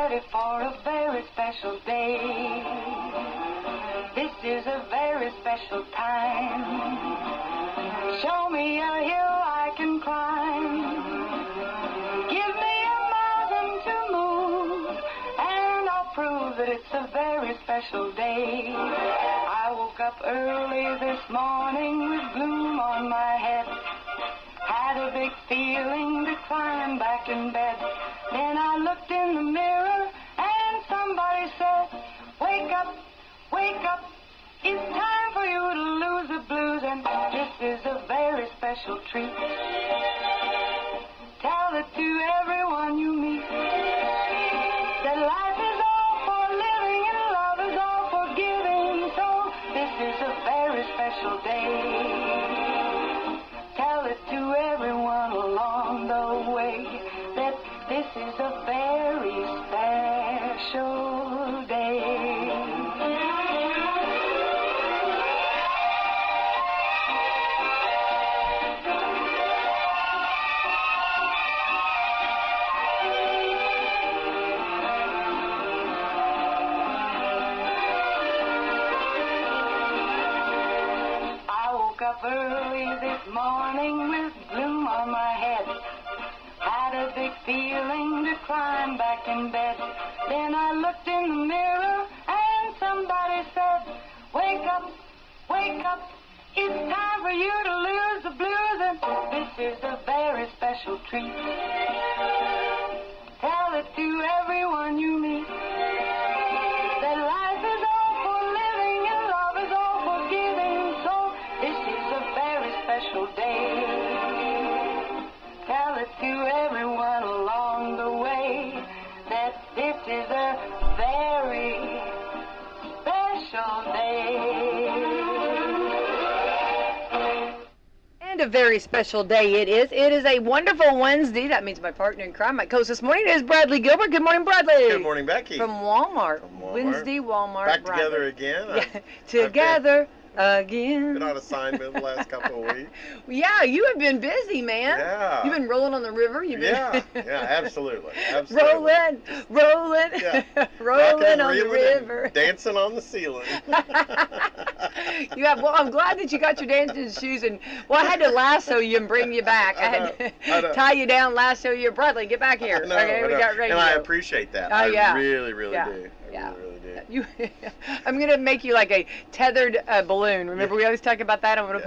ready for a very special day. This is a very special time. Show me a hill I can climb. Give me a mountain to move, and I'll prove that it's a very special day. I woke up early this morning with gloom on my head. Had a big feeling to climb back in bed. Then I looked in the mirror and somebody said, wake up, wake up. It's time for you to lose the blues, and this is a very special treat. Tell it to everyone you meet that life is all for living and love is all for giving. So this is a very special day. Tell it to everyone along the way that this is a very special day. I woke up early this morning with gloom on my head. Had a big feeling to climb back in bed. Then I looked in the mirror and somebody said, wake up, wake up. It's time for you to lose the blues, and this is a very special treat. Tell it to everyone you meet that life is all for living and love is all for giving. So this is a very special day. Tell it to everyone along the way that this is a very special day. And a very special day it is. It is a wonderful Wednesday. That means my partner in crime, my co-host this morning, is Bradley Gilbert. Good morning, Bradley. Good morning, Becky. From Walmart. From Walmart. Wednesday, Walmart. Back Bradley. together again. Yeah, together again. Been on assignment the last couple of weeks. Yeah, you have been busy, man. Yeah. You've been rolling on the river. You've been Yeah, absolutely. Absolutely. rolling, Yeah. rolling on the Reeling river. and dancing on the ceiling. You have. Well, I'm glad that you got your dancing shoes, and well, I had to lasso you and bring you back. I had to tie you down, lasso you. Bradley, get back here. No, Okay, we got ready. And to I go. appreciate that. Oh, yeah. I really, really Yeah. do. Yeah. I really, really do. You, I'm gonna make you like a tethered balloon. Remember, we always talk about that. I'm gonna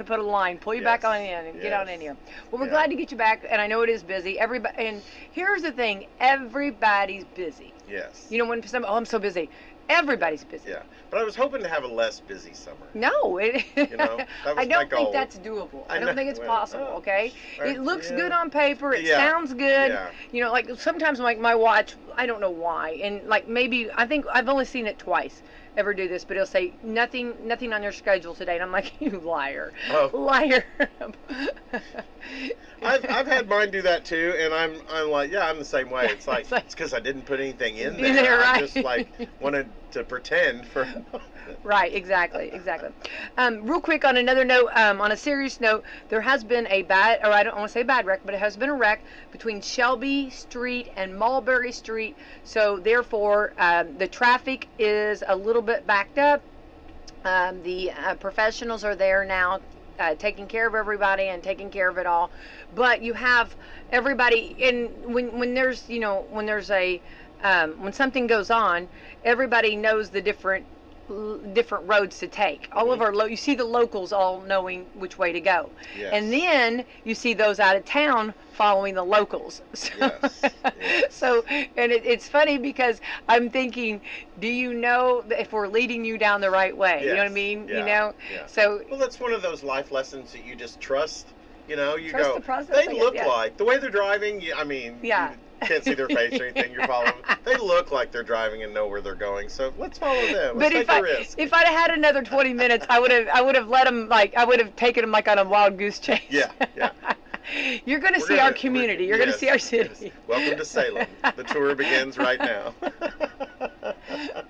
put a line, pull you back Yes. on in, and get on in here. Well, we're Yeah. glad to get you back, and I know it is busy. Everybody, and here's the thing: everybody's busy. Yes. You know, when I'm so busy. Everybody's busy. Yeah. But I was hoping to have a less busy summer. No, know, that was I don't my goal. think that's doable. I I don't know. think it's Well, possible. oh, Okay, it looks yeah. good on paper. It Yeah. sounds good. Yeah. You know, like sometimes like my watch, I don't know why, and like maybe I think I've only seen it twice ever do this, but it'll say nothing on your schedule today, and I'm like, you liar, liar. I've had mine do that too, and I'm like, yeah, I'm the same way. It's like it's because I didn't put anything in there. Right. I just like wanted to pretend for. Right, exactly. Real quick on another note, on a serious note, there has been a bad, or I don't want to say bad wreck, but it has been a wreck between Shelby Street and Mulberry Street. So therefore, the traffic is a little bit backed up. The professionals are there now, taking care of everybody and taking care of it all. But you have everybody, and when there's a when something goes on, everybody knows the different roads to take. All of our you see the locals all knowing which way to go. Yes. And then you see those out of town following the locals. So, Yes. so and it's funny because I'm thinking, do you know if we're leading you down the right way? Yes. You know what I mean? Yeah. You know? Yeah. So well, that's one of those life lessons that you just trust. You know, you Trust go, the process, they I guess, look yeah. like, the way they're driving, I mean, Yeah. you can't see their face or anything, you're following. They look like they're driving and know where they're going, so let's follow them. Let's take a risk. If I'd had another 20 minutes, I would have let them, I would have taken them like on a wild goose chase. Yeah. You're going to see our community. You're going to see our city. Yes. Welcome to Salem. The tour begins right now.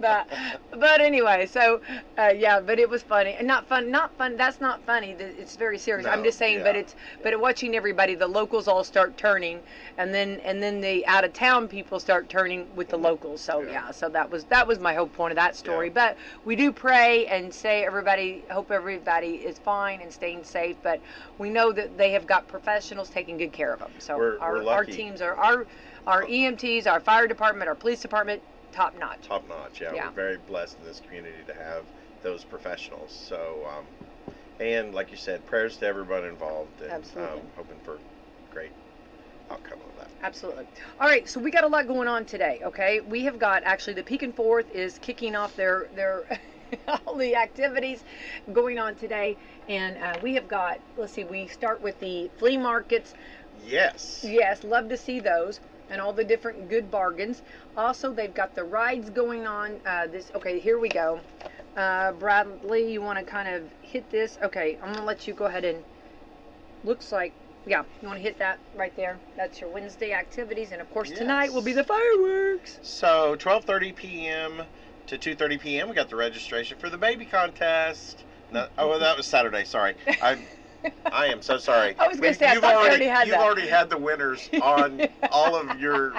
But anyway, so yeah, but it was funny and not fun. That's not funny. It's very serious. No, I'm just saying, yeah. but watching everybody, the locals all start turning, and then the out of town people start turning with the locals. So yeah, so that was my whole point of that story. Yeah. But we do pray and say hope everybody is fine and staying safe. But we know that they have got professionals taking good care of them. So We're our lucky. teams are our EMTs, our fire department, our police department, top notch. Top notch, yeah. Yeah. We're very blessed in this community to have those professionals. So, and like you said, prayers to everyone involved, and Absolutely. Hoping for great outcome of that. Absolutely. All right, so we got a lot going on today, okay? We have got, actually, the Pekin 4th is kicking off their all the activities going on today, and we have got, let's see, we start with the flea markets. Yes. Yes, love to see those and all the different good bargains. Also, they've got the rides going on. Okay, here we go. Bradley, you want to kind of hit this? Okay, I'm going to let you go ahead and, looks like, yeah, you want to hit that right there? That's your Wednesday activities, and of course tonight will be the fireworks. So 12:30 p.m. to 2:30 p.m. we got the registration for the baby contest. No, that was Saturday. Sorry, I am so sorry. I was going to say, I thought we already had that. You've already had the winners on all of your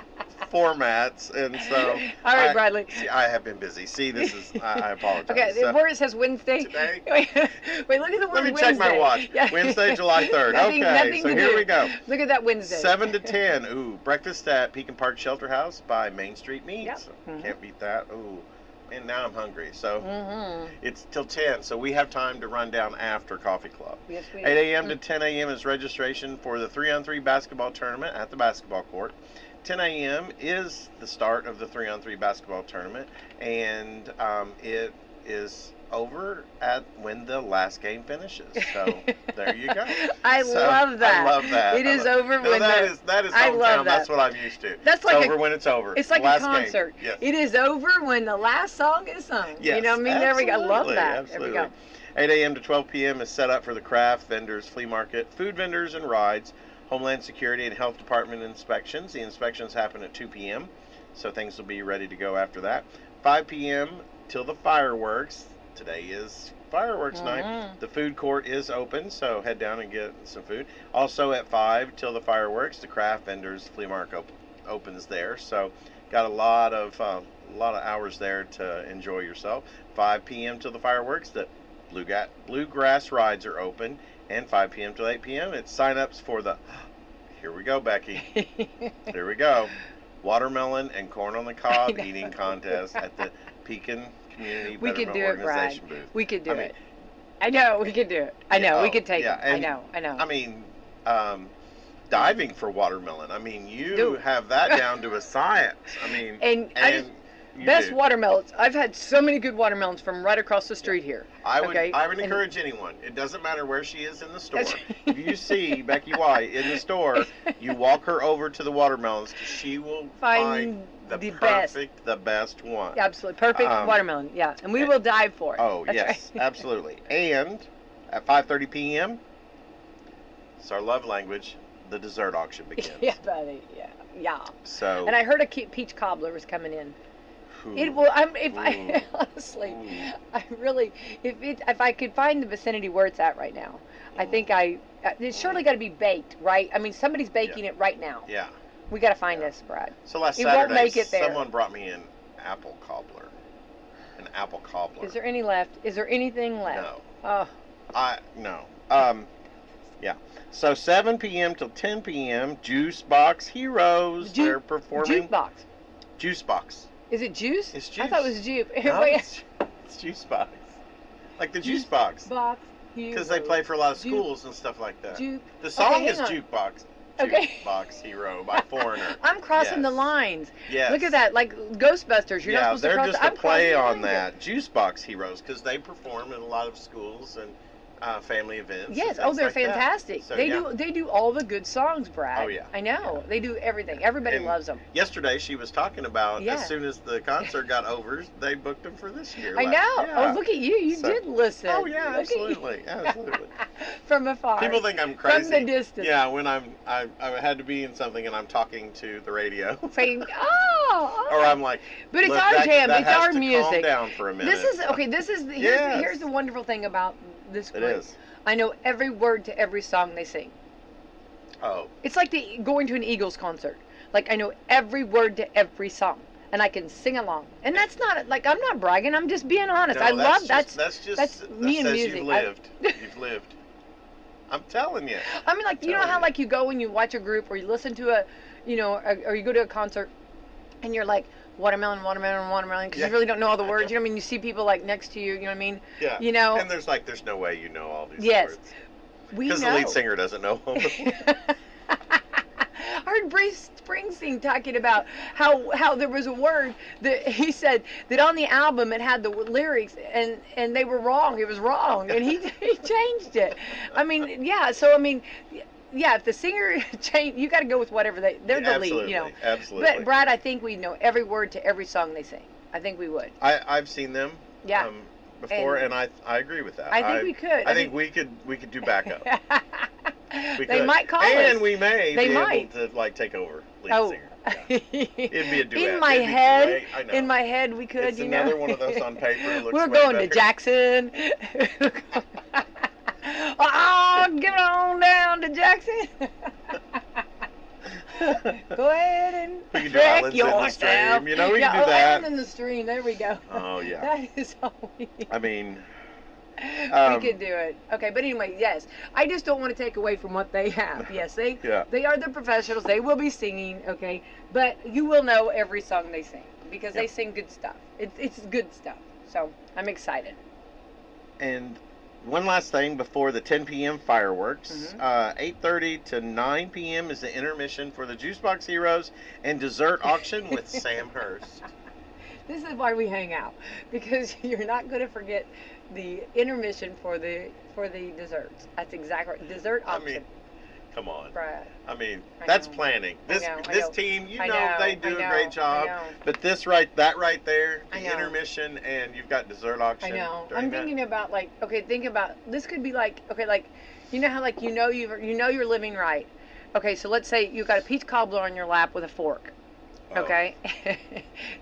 formats, and so. All right, Bradley. See, I have been busy. See, this is. I apologize. Okay, So, where it says Wednesday. today. Wait, look at the word Let me Wednesday. check my watch. Yeah. Wednesday, July 3rd. Nothing Okay, so to here do. we go. Look at that Wednesday. 7 to 10. Ooh, breakfast at Pekin Park Shelter House by Main Street Meats. Yep. Mhm. Can't beat that. Ooh, and now I'm hungry. So Mm-hmm. it's till 10. So we have time to run down after coffee club. Yes, we 8 a.m. to 10 a.m. is registration for the 3-on-3 basketball tournament at the basketball court. 10 a.m. is the start of the 3-on-3 basketball tournament, and it is over when the last game finishes. So there you go. I love that. I love that. It is over No, when that is I hometown. love that. That's what I'm used to. That's like it's over when it's over. It's like a Last concert. Game. Yes. It is over when the last song is sung. Yes, You know what I mean? There we go. I love that. Absolutely. There we go. 8 a.m. to 12 p.m. is set up for the craft vendors, flea market, food vendors, and rides. Homeland Security and Health Department inspections. The inspections happen at 2 p.m., so things will be ready to go after that. 5 p.m. till the fireworks. Today is fireworks night. The food court is open, so head down and get some food. Also at 5 till the fireworks, the craft vendors flea market opens there. So got a lot of hours there to enjoy yourself. 5 p.m. till the fireworks, the bluegrass rides are open, and 5 p.m. till 8 p.m. it's sign-ups for the. Here we go, Becky. Here we go. Watermelon and corn on the cob eating contest at the Pekin Community We could Betterment do it, Brad. Organization booth. We could do it. I know, we could do it. I know, we could take yeah, it. and, I know. I mean, diving for watermelon. I mean, you Dude. have that down to a science. I mean, And I just- you Best do. watermelons. I've had so many good watermelons from right across the street here. I would Okay? I would And- encourage anyone. It doesn't matter where she is in the store. That's- If you see Becky White in the store, you walk her over to the watermelons. She will find the best. best one. Absolutely. Perfect watermelon. Yeah. And we will dive for it. Oh, That's yes, right. absolutely. And at 5:30 p.m., it's our love language, the dessert auction begins. Yeah, buddy. Yeah. Yeah. So, And I heard a peach cobbler was coming in. ooh, It will. Ooh. Honestly, Ooh. I really, if I could find the vicinity where it's at right now, I think it's surely got to be baked, right? I mean, somebody's baking it right now. Yeah. We got to find Yeah. this, Brad. So last It won't Saturday, make it there. someone brought me an apple cobbler. An apple cobbler. Is there any left? Is there anything left? No. Oh, No. Yeah. So 7 p.m. till 10 p.m. Juice Box Heroes. They're performing. Jukebox. Juice Box. Is it juice? It's I thought it juice. was juke. No, Wait. it's Juice Box. Like the Juice Box. Box. Because they play for a lot of Juke. schools and stuff like that. Juke. The song Okay, is hang on. Jukebox. Okay. Jukebox Hero by Foreigner. I'm crossing the Yes. lines. Yes. Look at that, like Ghostbusters. You're Yeah, not supposed they're to cross. just I'm a play crossing on the lines that. Juice Box Heroes, because they perform in a lot of schools and family events. Yes. and Oh, they're things like that. fantastic. So, they yeah. do all the good songs, Brad. Oh, yeah. I know. Yeah. They do everything. Everybody And loves them. Yesterday she was talking about Yeah. as soon as the concert got over, they booked them for this year. I know. Yeah. Oh, look at you. You So- did listen. Oh yeah, Look at you. absolutely, absolutely. From afar. People think I'm crazy. From the distance. Yeah, when I had to be in something and I'm talking to the radio. Saying, oh. Or I'm like, But it's "Look, our that- jam. that It's has our to Calm music. down for a minute. Here's Yes. the wonderful thing about this It group. is. I know every word to every song they sing. Oh, It's like going to an Eagles concert. Like I know every word to every song, and I can sing along. And that's not like I'm not bragging. I'm just being honest. no, I love that's that's that me and says music. You've lived. You've lived. I'm telling you. I mean, like you know Telling how you. like you go and you watch a group or you listen to or you go to a concert, and you're like watermelon, watermelon, watermelon, because Yeah. you really don't know all the words. You know what I mean? You see people like next to you. You know what I mean? Yeah. You know. And there's no way you know all these Yes. words. We Because know. the lead singer doesn't know them. I heard Bruce Springsteen talking about how there was a word that he said that on the album it had the lyrics and they were wrong. It was wrong, and he changed it. I mean, yeah. So I mean, yeah. If the singer change, you got to go with whatever they're the lead, you know. Absolutely. But Brad, I think we know every word to every song they sing. I think we would. I've seen them. Yeah. Before, and I agree with that. I think we could. I think we could do backup. We They could. might call us. And we may They be might. able to like take over lead Oh. singer. Yeah. It'd be a duet. In my It'd be head, great. I know. in my head, we could. It's you another know. one of those on paper. Looks We're way going better. to Jackson. Oh, get on down to Jackson. Go ahead and We can do wreck Islands in the yourself. Stream. You know, we yeah, can do that. Island in the Stream. There we go. Oh yeah. That is all we need. I mean, We could do it. Okay, but anyway, yes. I just don't want to take away from what they have. Yes, they are the professionals. They will be singing, okay? But you will know every song they sing because they sing good stuff. It's good stuff. So I'm excited. and one last thing before the 10 p.m. fireworks. Mhm. 8:30 to 9 p.m. is the intermission for the Juicebox Heroes and dessert auction with Sam Hurst. This is why we hang out, because you're not going to forget the intermission for the desserts. That's exactly right. Dessert I option. mean, come on. Brad. I mean, I that's know. planning. I This know, I this know. team, you I know, know, they do I a know, great I job. know. But that right there, I the know. intermission, and you've got dessert auction. I know. during I'm that. thinking about like, okay, think about this could be like, okay, like, you know how like you know you're living right. Okay, so let's say you've got a peach cobbler on your lap with a fork. Oh. Okay,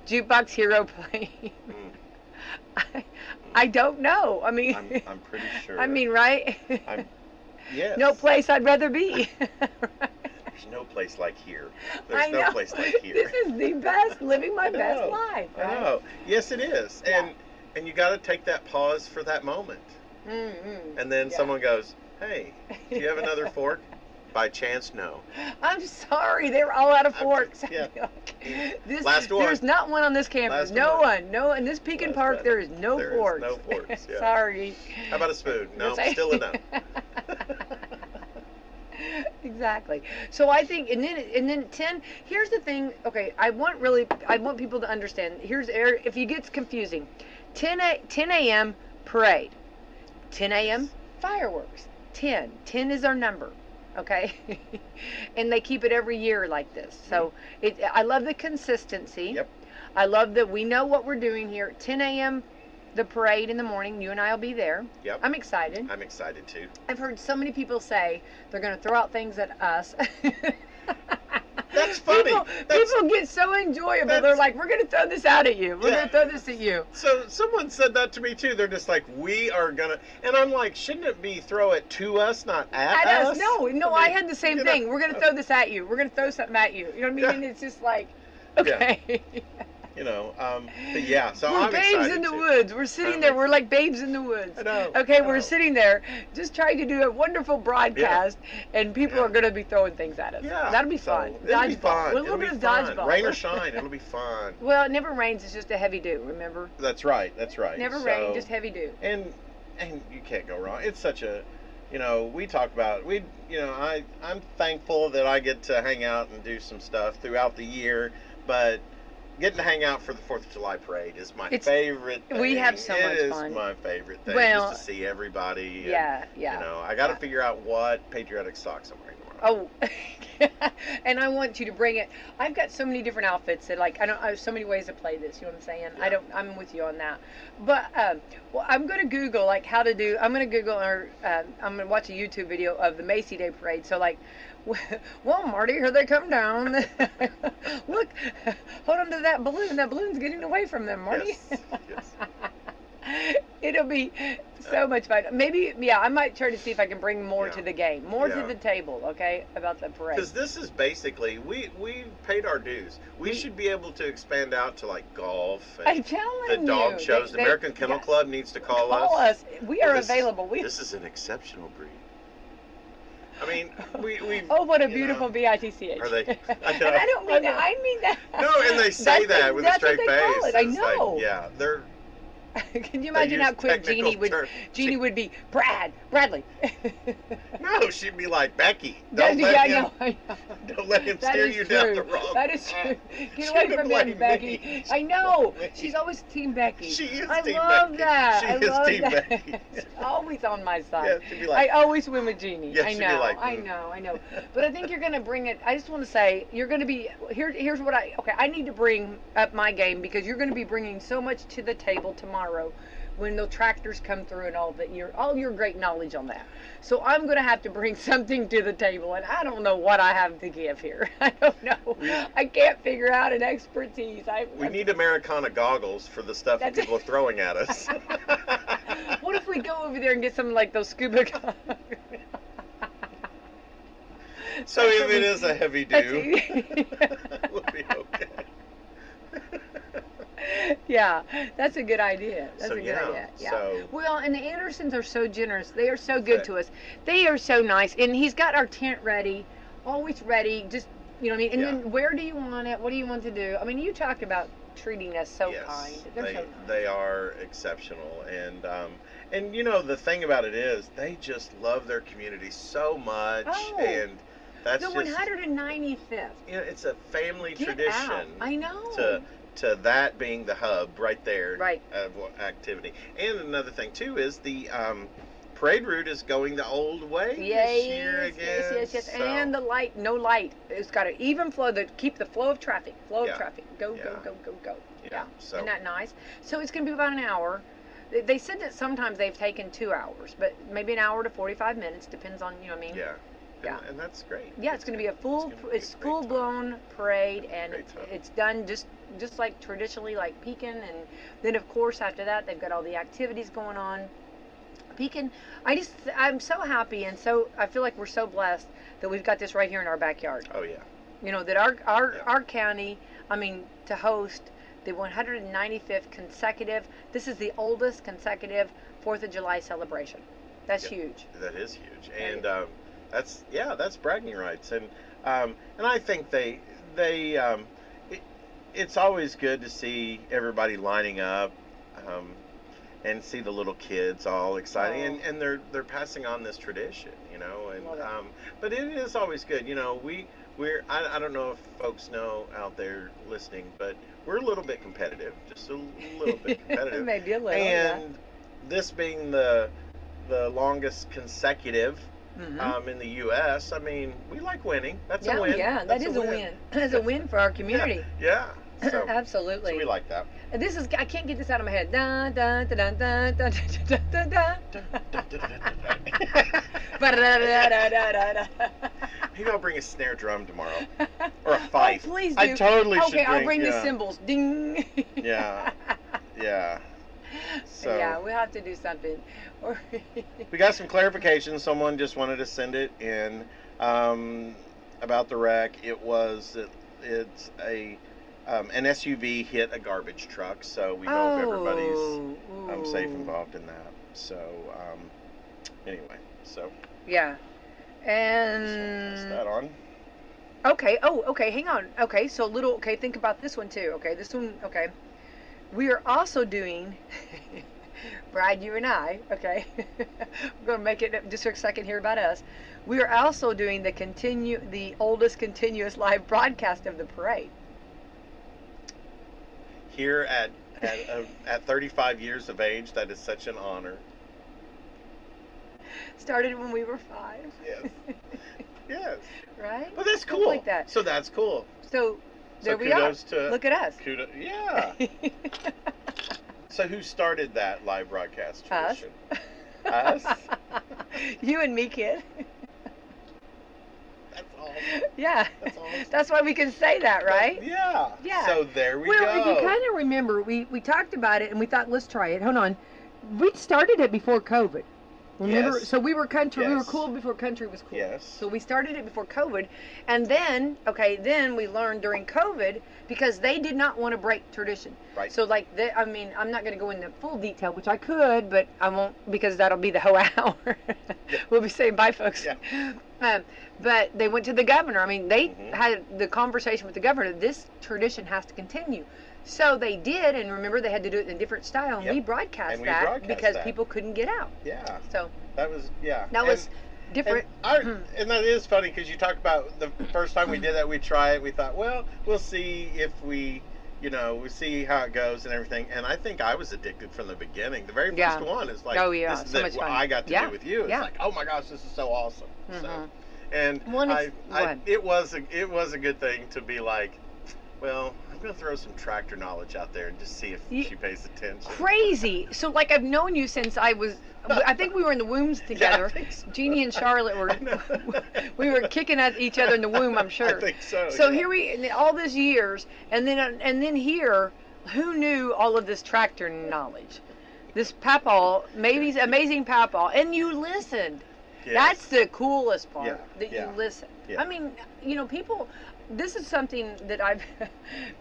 Jukebox Hero playing. Mm. I don't know. I mean, I'm pretty sure. I mean, right? Yes. No place I'd rather be. There's no place like here. I There's no know. place like here. This is the best, living my I best know, life. I Right? know. Yes, it is. Yeah. And you got to take that pause for that moment. Mm-hmm. And then Yeah. someone goes, "Hey, do you have another fork?" By chance, no. I'm sorry, they were all out of forks. yeah. This, Last one. There's not one on this campus. Last No one. one. No, in this Pekin Last Park, one. there is no There is forks. no forks, yeah. Sorry. How about a spoon? No, That's- still a no. Exactly. So I think, and then 10. Here's the thing. Okay, I want people to understand. If it gets confusing, 10 a.m. parade, 10 a.m. fireworks. 10 is our number. Okay, and they keep it every year like this. So I love the consistency. Yep. I love that we know what we're doing here. 10 a.m. the parade in the morning. You and I will be there. Yep. I'm excited. I'm excited too. I've heard so many people say they're going to throw out things at us. That's funny. People get so enjoyable. They're like, we're going to throw this out at you. We're Yeah. going to throw this at you. So someone said that to me too. They're just like, we are gonna, and I'm like, shouldn't it be throw it to us, not at us? No, I had the same you know, thing. We're going to throw this at you. We're going to throw something at you. You know what I mean? Yeah. And it's just like, okay. You know, but yeah. So We're I'm babes excited in the too. woods. We're sitting there. We're like babes in the woods. I know. Okay, I we're know. sitting there just trying to do a wonderful broadcast, and people Yeah. are going to be throwing things at us. Yeah. That'll be So, fun. It'll be fun. With a little It'll bit be of fun. dodgeball. Rain or shine, it'll be fun. Well, it never rains. It's just a heavy dew. Remember? That's right. That's right. Never So- rain, just heavy dew. And you can't go wrong. It's such a, you know, we talk about I'm thankful that I get to hang out and do some stuff throughout the year, but getting to hang out for the 4th of July parade is my It's- favorite thing. we have so much fun. It is my favorite thing, Well, just to see everybody. And, yeah. You know, I got to yeah. figure out what patriotic socks I'm wearing tomorrow. Oh, and I want you to bring it. I've got so many different outfits that, like, I have so many ways to play this. You know what I'm saying? Yeah. I'm with you on that. But well, I'm gonna Google like how to do. I'm gonna Google or I'm gonna watch a YouTube video of the Macy Day Parade. So like, well, Marty, here they come down. Look, hold on to that balloon. That balloon's getting away from them, Marty. Yes. It'll be so much fun. Maybe, yeah, I might try to see if I can bring more Yeah. to the game, more to Yeah. the table, okay, about the parade. Because this is basically, we paid our dues. We should be able to expand out to like golf I'm and telling the you. dog shows. The American Kennel yeah, Club needs to call Call us. We are This- available. This is an exceptional breed. I mean, we Oh, what a you beautiful know, BITCH. Are they? I And know. I don't mean that. I mean that. No, and they say that with a that's what straight they face. call it. I It's like, know. yeah, they're. Can you they imagine how use quick technical Jeannie would terms. would be Bradley. No, she'd be like Becky. Yeah, Don't let him. I know. Don't let him That steer is you true. down the wrong. That is true. She Get away would from blame him, Becky. me. I know. She would She's always Team Becky. She is I Team love Becky. that. She I is love Team that. Becky. She's always on my side. Yeah, she'd be like, I always win with Jeannie. Yeah, I she'd be know. like, I know. But I think you're going to bring it. I just want to say you're going to be here's what I need to bring up my game because you're going to be bringing so much to the table tomorrow when the tractors come through and all your great knowledge on that. So I'm going to have to bring something to the table, and I don't know what I have to give here. I don't know. I can't figure out an expertise. we need Americana goggles for the stuff that That's- people are throwing at us. What if we go over there and get some like those scuba goggles? So if it is a heavy do, That's- we'll be okay. Yeah, that's a good idea. That's So, a good yeah, idea. Yeah. so- Well, and the Andersons are so generous. They are so good Okay. to us. They are so nice. And he's got our tent ready, always ready. Just, you know what I mean? And Yeah. then where do you want it? What do you want to do? I mean, you talk about treating us so Yes, kind. They're so nice. they are exceptional, and you know the thing about it is they just love their community so much, Oh. and that's The just 195th. you know it's a family Get tradition. out. I know. To that being the hub right there Right. of activity. And another thing too is the parade route is going the old way this year again. Yes. so- And the light, no light. It's got an even flow to keep the flow of traffic. Go, Yeah. go. Yeah, so- Isn't that nice? So it's going to be about an hour. They said that sometimes they've taken 2 hours, but maybe an hour to 45 minutes, depends on, you know what I mean? yeah. Yeah. And that's great. Yeah, it's going to be a full, gonna be a it's great full blown parade, and Great time. it's done just like traditionally, like Pekin, and then of course after that they've got all the activities going on. Pekin, I'm so happy, and so I feel like we're so blessed that we've got this right here in our backyard. Oh yeah. You know that our Yeah. county, I mean, to host the 195th consecutive. This is the oldest consecutive 4th of July celebration. That's Yep. huge. That is huge, and that's bragging rights, and I think it's always good to see everybody lining up, and see the little kids all excited, Oh. and they're passing on this tradition, you know, and Love it. but it is always good, you know, I don't know if folks know out there listening, but we're a little bit competitive, just a little bit competitive. Maybe a little. And this being the longest consecutive in the U.S., I mean, we like winning. That's a win. Yeah, That's that is a win. That's a win for our community. Yeah. So, Absolutely. so we like that. This is, I can't get this out of my head. Da, da, da, da, da, da, da, da, da, da. Ba-da-da-da-da-da-da. Maybe I'll bring a snare drum tomorrow. Or a fife. Oh, please do. I totally should Okay, I'll bring the yeah. cymbals. Ding. Yeah. Yeah. So Yeah, we'll have to do something. we got some clarification. Someone just wanted to send it in about the wreck. It's an SUV hit a garbage truck, so we know if everybody's safe involved in that. So anyway, so Yeah. is And that on? okay. Oh, okay. Hang on. Okay. So okay. Think about this one too. Okay. This one. Okay. We are also doing, Brad, you and I. Okay. We're gonna make it just for a second here about us. We are also doing the oldest continuous live broadcast of the parade. here at 35 years of age, that is such an honor. Started when we were 5. Yes. Yes. Right? But that's Something cool. like that. So that's cool. So there we are. Kudos to Look at us. Yeah. So who started that live broadcast tradition? Us. You and me, kid. That's all. Yeah. That's all. That's why we can say that, right? Yeah. Yeah. So there we well, go. if you kind of remember, we talked about it and we thought, let's try it. Hold on. We started it before COVID. Remember? Yes. So we were country. We were Yes. cool before country was cool. Yes. So we started it before COVID. And then, then we learned during COVID because they did not want to break tradition. Right. So like, I'm not going to go into full detail, which I could, but I won't because that'll be the whole hour. Yeah. We'll be saying bye, folks. Yeah. But they went to the governor. I mean, they Mhm. had the conversation with the governor. This tradition has to continue. So they did, and remember they had to do it in a different style, and Yep. we broadcast And we that broadcast because that. people couldn't get out. Yeah. So That was that was different. And that is funny because you talk about the first time we did that, we try it. We thought, well, we'll see if we see how it goes and everything. And I think I was addicted from the beginning. The very first one is like, Oh, yeah, this is so much what fun. I got to Yeah. do with you. It's Yeah. like, oh my gosh, this is so awesome. So, Mhm. and Well, and it's- go ahead. it was a good thing to be like, well, I'm gonna throw some tractor knowledge out there and just see if she pays attention. Crazy. So like I've known you since I think we were in the wombs together. I think so. Jeannie and Charlotte were, we were kicking at each other in the womb, I'm sure. I think so. So yeah. here we, all these years, and then here, who knew all of this tractor knowledge? This papaw, maybe amazing papaw, and you listened. Yes. That's the coolest part, Yeah, that yeah, you listened. yeah. I mean, people, this is something that I've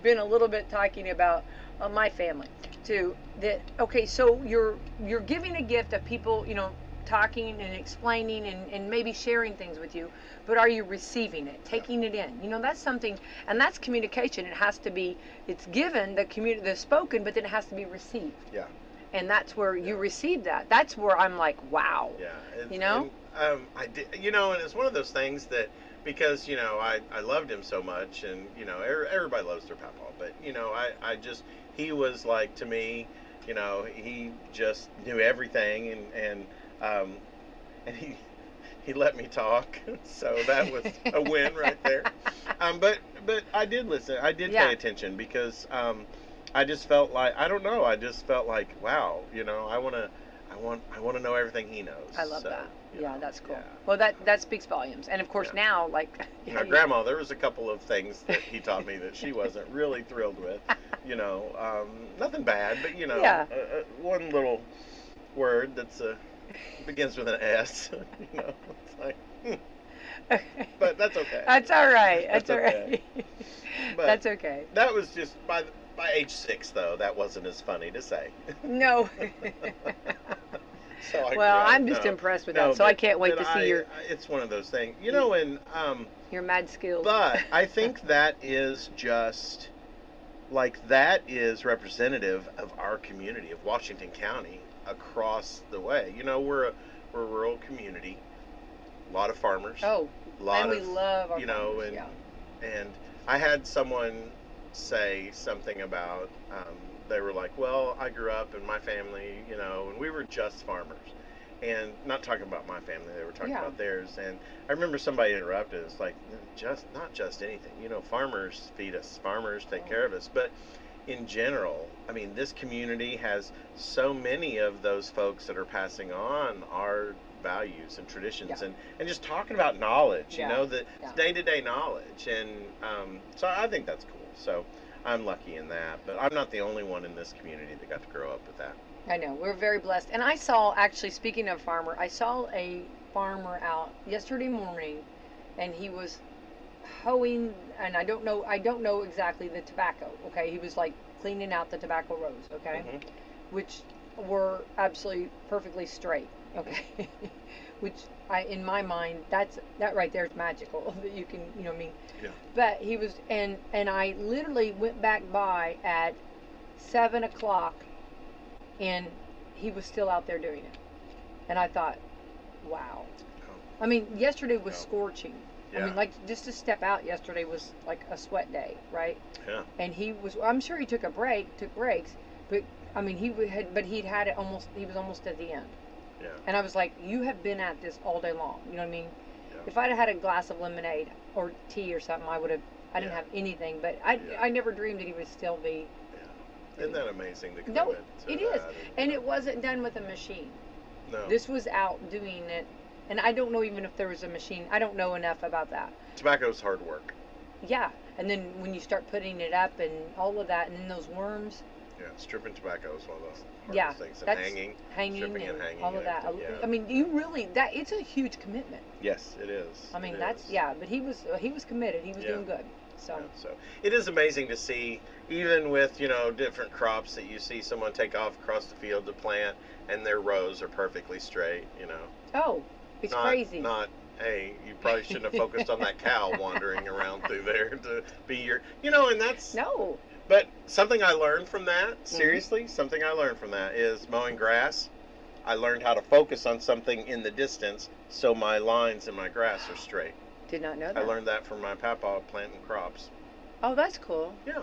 been a little bit talking about my family too. That, okay, so you're giving a gift of people, talking and explaining and maybe sharing things with you, but are you receiving it, taking it in? That's something, and that's communication. It has to be, it's given, the spoken, but then it has to be received. Yeah. And that's where you receive that. That's where I'm like, wow. Yeah. And, I did, and it's one of those things that, because, I loved him so much, and, everybody loves their papa, but, he was like, to me, he just knew everything, and he let me talk, so that was a win right there. But I did listen. I did pay attention because I just felt like, I don't know. I just felt like, wow, I want to know everything he knows. I love that. Yeah, that's cool. Yeah. Well, that speaks volumes. And of course now, like, Grandma, there was a couple of things that he taught me that she wasn't really thrilled with. Nothing bad, but one little word that's begins with an S. It's like, but that's okay. That's all right. That's all okay. right. But that's okay. That was just by age 6, though. That wasn't as funny to say. No. So I'm just impressed with that. So I can't wait to see your. It's one of those things, and your mad skills. But I think that is just that is representative of our community of Washington County across the way. We're a rural community, a lot of farmers. Oh, and we love our farmers. And I had someone say something about. They were like, well, I grew up in my family, and we were just farmers. And not talking about my family, they were talking about theirs. And I remember somebody interrupted. It's like, not just anything. Farmers feed us, farmers take care of us. But in general, I mean, this community has so many of those folks that are passing on our values and traditions and just talking about knowledge, the day-to-day knowledge. And so I think that's cool. So I'm lucky in that, but I'm not the only one in this community that got to grow up with that. I know, we're very blessed. And I saw, actually, speaking of farmer, I saw a farmer out yesterday morning, and he was hoeing, and I don't know exactly the tobacco, okay? He was like cleaning out the tobacco rows, okay? Mm-hmm. Which were absolutely perfectly straight, okay? Which in my mind, that right there is magical, that you can, Yeah. But he was, and I literally went back by at 7 o'clock, and he was still out there doing it. And I thought, wow. I mean, yesterday was scorching. Yeah. I mean, like, just to step out yesterday was like a sweat day, right? Yeah. And I'm sure he took breaks, but I mean, he'd had it he was almost at the end. Yeah. And I was like, you have been at this all day long. You know what I mean? Yeah. If I'd have had a glass of lemonade or tea or something, I didn't have anything, but I never dreamed that he would still be. Yeah. Isn't that amazing, the No, commitment to it is. that? And it wasn't done with a machine. No. This was out doing it. And I don't know even if there was a machine. I don't know enough about that. Tobacco's hard work. Yeah. And then when you start putting it up and all of that, and then those worms. Yeah, stripping tobacco is one of those hardest things. And that's hanging stripping and hanging. all of that. Yeah. I mean, it's a huge commitment. Yes, it is. I mean, it is. but he was committed. He was doing good. So. Yeah, so it is amazing to see, even with, different crops, that you see someone take off across the field to plant and their rows are perfectly straight, Oh, it's crazy. Not, hey, you probably shouldn't have focused on that cow wandering around through there to be your, and that's... No. But something I learned from that, seriously, something I learned from that is mowing grass. I learned how to focus on something in the distance so my lines in my grass are straight. Did not know that. I learned that from my papa planting crops. Oh, that's cool. Yeah.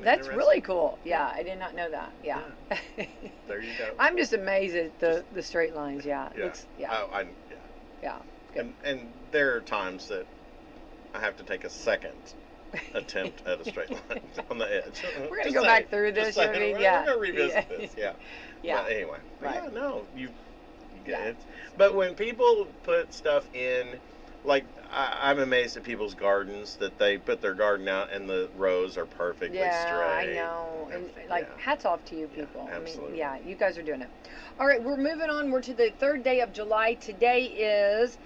That's really cool. Yeah, I did not know that. Yeah. There you go. I'm just amazed at the straight lines. Yeah. Yeah. Yeah. And there are times that I have to take a second attempt at a straight line on the edge. We're gonna go back through this. We're gonna revisit this. Yeah. Yeah. But anyway. Right. Yeah. No. You get it. But when people put stuff in, like, I'm amazed at people's gardens that they put their garden out and the rows are perfectly straight. I know. And hats off to you people. Yeah, absolutely. I mean, you guys are doing it. All right, we're moving on. We're to the 3rd day of July. Today is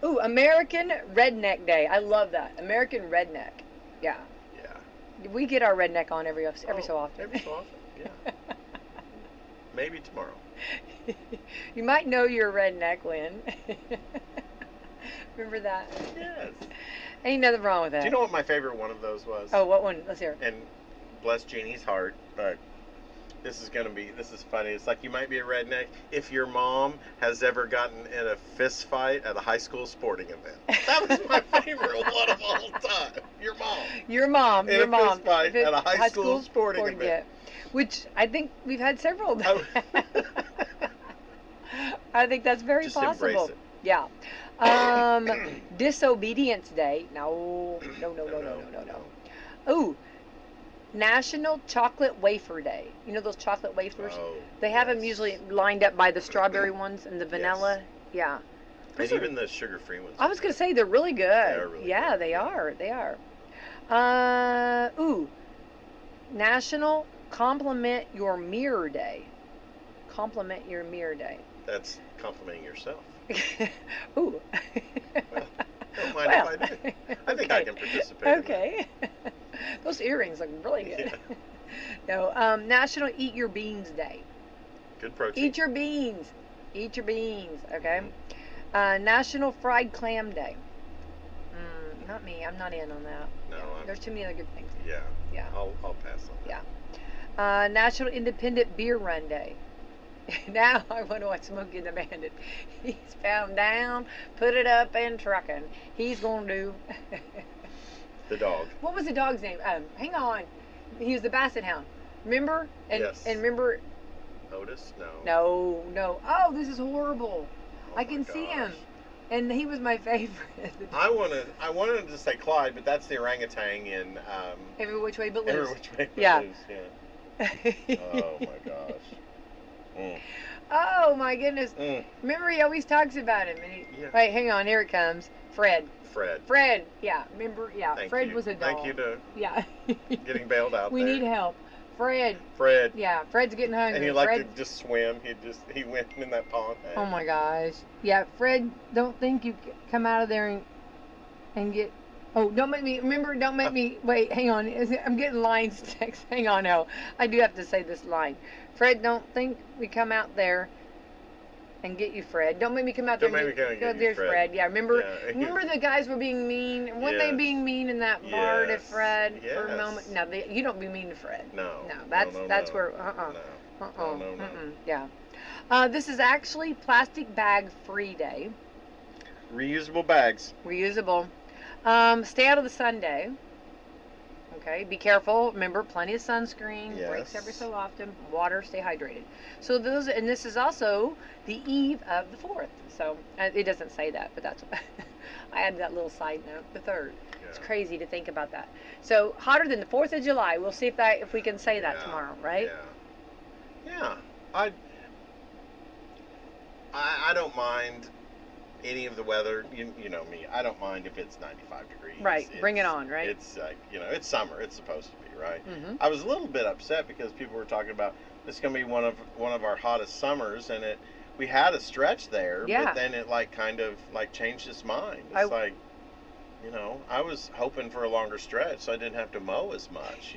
American Redneck Day. I love that. American Redneck. Yeah. Yeah. We get our redneck on every so often. Every so often. Yeah. Maybe tomorrow. You might know you're a redneck, Lynn. Remember that? Yes. Ain't nothing wrong with that. Do you know what my favorite one of those was? Oh, what one? Let's hear it. And bless Jeannie's heart, but this is funny. It's like, you might be a redneck if your mom has ever gotten in a fist fight at a high school sporting event. That was my favorite one of all time. Your mom. Your mom. In a fist fight at a high school sporting event. Which I think we've had several of them. I think that's very Just possible. embrace it. Yeah. Disobedience Day. No. Ooh, National Chocolate Wafer Day. You know those chocolate wafers? Oh, they have them usually lined up by the strawberry ones and the vanilla. Yes. Yeah. And even the sugar-free ones. I was going to say they're really good. They are really good. They are. They are. National Compliment Your Mirror Day. Compliment Your Mirror Day. That's complimenting yourself. Ooh. Well, don't mind if I do. I think I can participate. Okay. Those earrings look really good. No, National Eat Your Beans Day. Good protein. Eat your beans. Eat your beans. Okay. National Fried Clam Day. Not me. I'm not in on that. No. There's too many other good things. Yeah. Yeah. I'll pass on that. Yeah. National Independent Beer Run Day. Now I want to watch Smokey and the Bandit. He's found down, put it up and trucking. He's going to do... The dog. What was the dog's name? Hang on. He was the Basset Hound. Remember? Yes. And remember... Otis? No. No. Oh, this is horrible. Oh I can see him. And he was my favorite. I wanted to say Clyde, but that's the orangutan in... Every Which Way But Loose. Every Which Way But Loose, yeah. Oh my gosh. Oh my goodness. Remember, he always talks about him. And wait, hang on, here it comes. Fred, yeah. Remember, yeah. Fred was a dog. Thank you to getting bailed out we there. need help. Fred. Yeah, Fred's getting hungry. And he liked to just swim. He went in that pond. Oh my gosh. Yeah, Fred, don't think you come out of there and get... Oh, don't make me... Wait, hang on. I'm getting lines text. Hang on, no. I do have to say this line. Fred, don't think we come out there and get you, Fred. Don't make me come out there and get you, Fred. Yeah, remember the guys were being mean? Weren't they being mean in that bar to Fred for a moment? No, you don't be mean to Fred. No. That's where... Yeah. This is actually Plastic Bag Free Day. reusable bags. Reusable. Stay out of the sun day. Okay, be careful. Remember, plenty of sunscreen. Yes. Breaks every so often. Water. Stay hydrated. So those, and this is also the eve of the 4th. So it doesn't say that, but that's I added that little side note. The 3rd. Yeah. It's crazy to think about that. So hotter than the 4th of July. We'll see if we can say that tomorrow, right? Yeah. Yeah. I don't mind any of the weather. You know me. I don't mind if it's 95 degrees. Right. Bring it on, right? It's like, it's summer. It's supposed to be, right? Mm-hmm. I was a little bit upset because people were talking about this is going to be one of our hottest summers, and we had a stretch there, Yeah. but then it kind of changed its mind. It's I was hoping for a longer stretch so I didn't have to mow as much,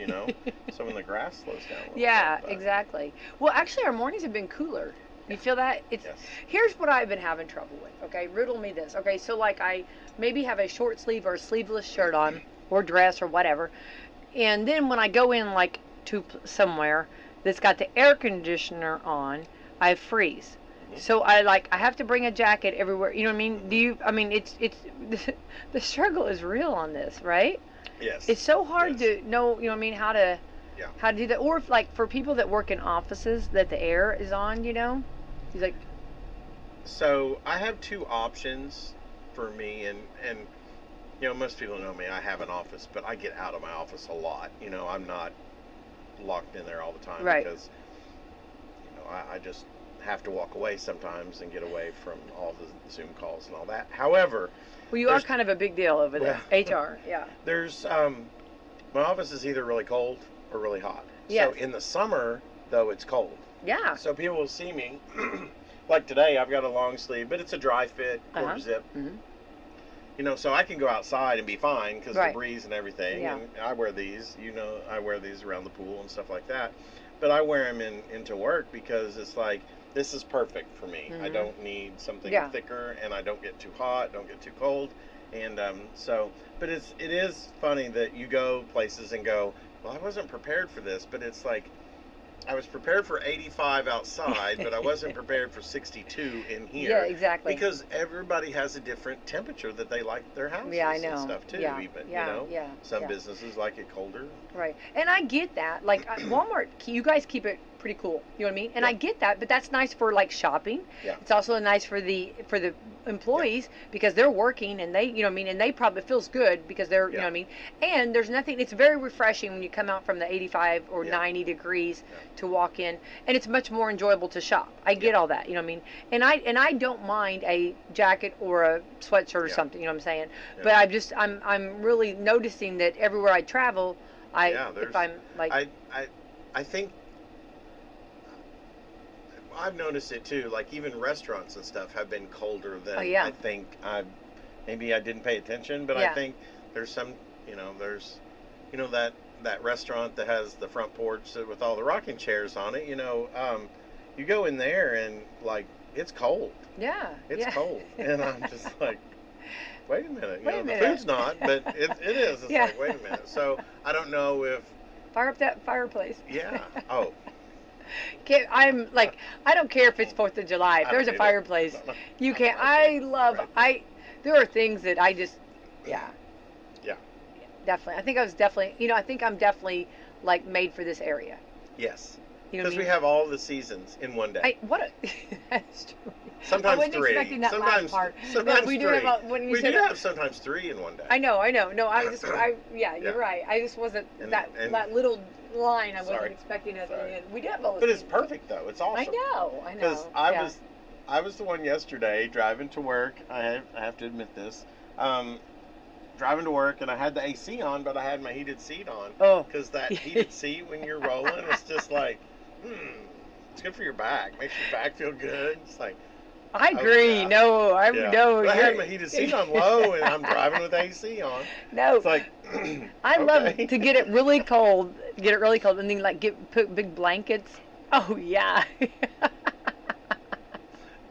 so when the grass slows down a little Yeah, bit. exactly. Well, actually, our mornings have been cooler. You feel that? Yes. Here's what I've been having trouble with, okay? Riddle me this. Okay, so I maybe have a short sleeve or a sleeveless shirt on or dress or whatever. And then when I go in to somewhere that's got the air conditioner on, I freeze. Mm-hmm. So I have to bring a jacket everywhere. You know what I mean? It's the struggle is real on this, right? Yes. It's so hard to know, how to do that. Or if, for people that work in offices that the air is on, he's like. So I have two options for me, and most people know me. I have an office, but I get out of my office a lot. I'm not locked in there all the time, right. Because I just have to walk away sometimes and get away from all the Zoom calls and all that. However, well, you are kind of a big deal over there. HR, yeah. There's my office is either really cold or really hot. Yes. So in the summer, though, it's cold. Yeah. So people will see me. Like today, I've got a long sleeve, but it's a dry fit, quarter zip. Mm-hmm. So I can go outside and be fine because right. the breeze and everything. Yeah. And I wear these, I wear these around the pool and stuff like that. But I wear them into work because it's this is perfect for me. Mm-hmm. I don't need something thicker, and I don't get too hot, don't get too cold. And but it is funny that you go places and go, well, I wasn't prepared for this, but it's I was prepared for 85 outside, but I wasn't prepared for 62 in here. Yeah, exactly. Because everybody has a different temperature that they like their houses and stuff too. Yeah. Even Yeah. some businesses like it colder. Right, and I get that. Walmart, you guys keep it pretty cool. You know what I mean? And I get that, but that's nice for shopping. Yeah. It's also nice for the employees because they're working and they, and they probably feels good because they're, you know what I mean? And there's nothing. It's very refreshing when you come out from the 85 or 90 degrees to walk in, and it's much more enjoyable to shop. I get all that. You know what I mean? And I don't mind a jacket or a sweatshirt or something. You know what I'm saying? Yeah. But I'm really noticing that everywhere I travel, if I'm I think I've noticed it too. Even restaurants and stuff have been colder than I think. Maybe I didn't pay attention, but I think there's some. There's that restaurant that has the front porch with all the rocking chairs on it. You go in there and it's cold. Yeah. It's cold, and I'm just wait a minute. Wait a minute. The food's not, but it is. It's wait a minute. So I don't know if fire up that fireplace. Yeah. Oh. I don't care if it's 4th of July. If there's a fireplace, you can't. There are things that I just, Yeah. Definitely. I think I'm definitely made for this area. Yes. You know what I Because mean? we have all the seasons in one day. That's true. Sometimes I wasn't 3. expecting that sometimes, last part. Sometimes we 3. do have we do have sometimes 3 in one day. I know. No, you're right. I just wasn't that little line. I wasn't expecting it. We do have all this. But it's perfect though. It's awesome. I know. Because I was the one yesterday driving to work. I have to admit this. Driving to work, and I had the AC on, but I had my heated seat on. Oh. Because that heated seat, when you're rolling, it's just it's good for your back. Makes your back feel good. It's I agree. No, But I had my heated seat on low, and I'm driving with AC on. No. It's I love to get it really cold, and then put big blankets. Oh yeah.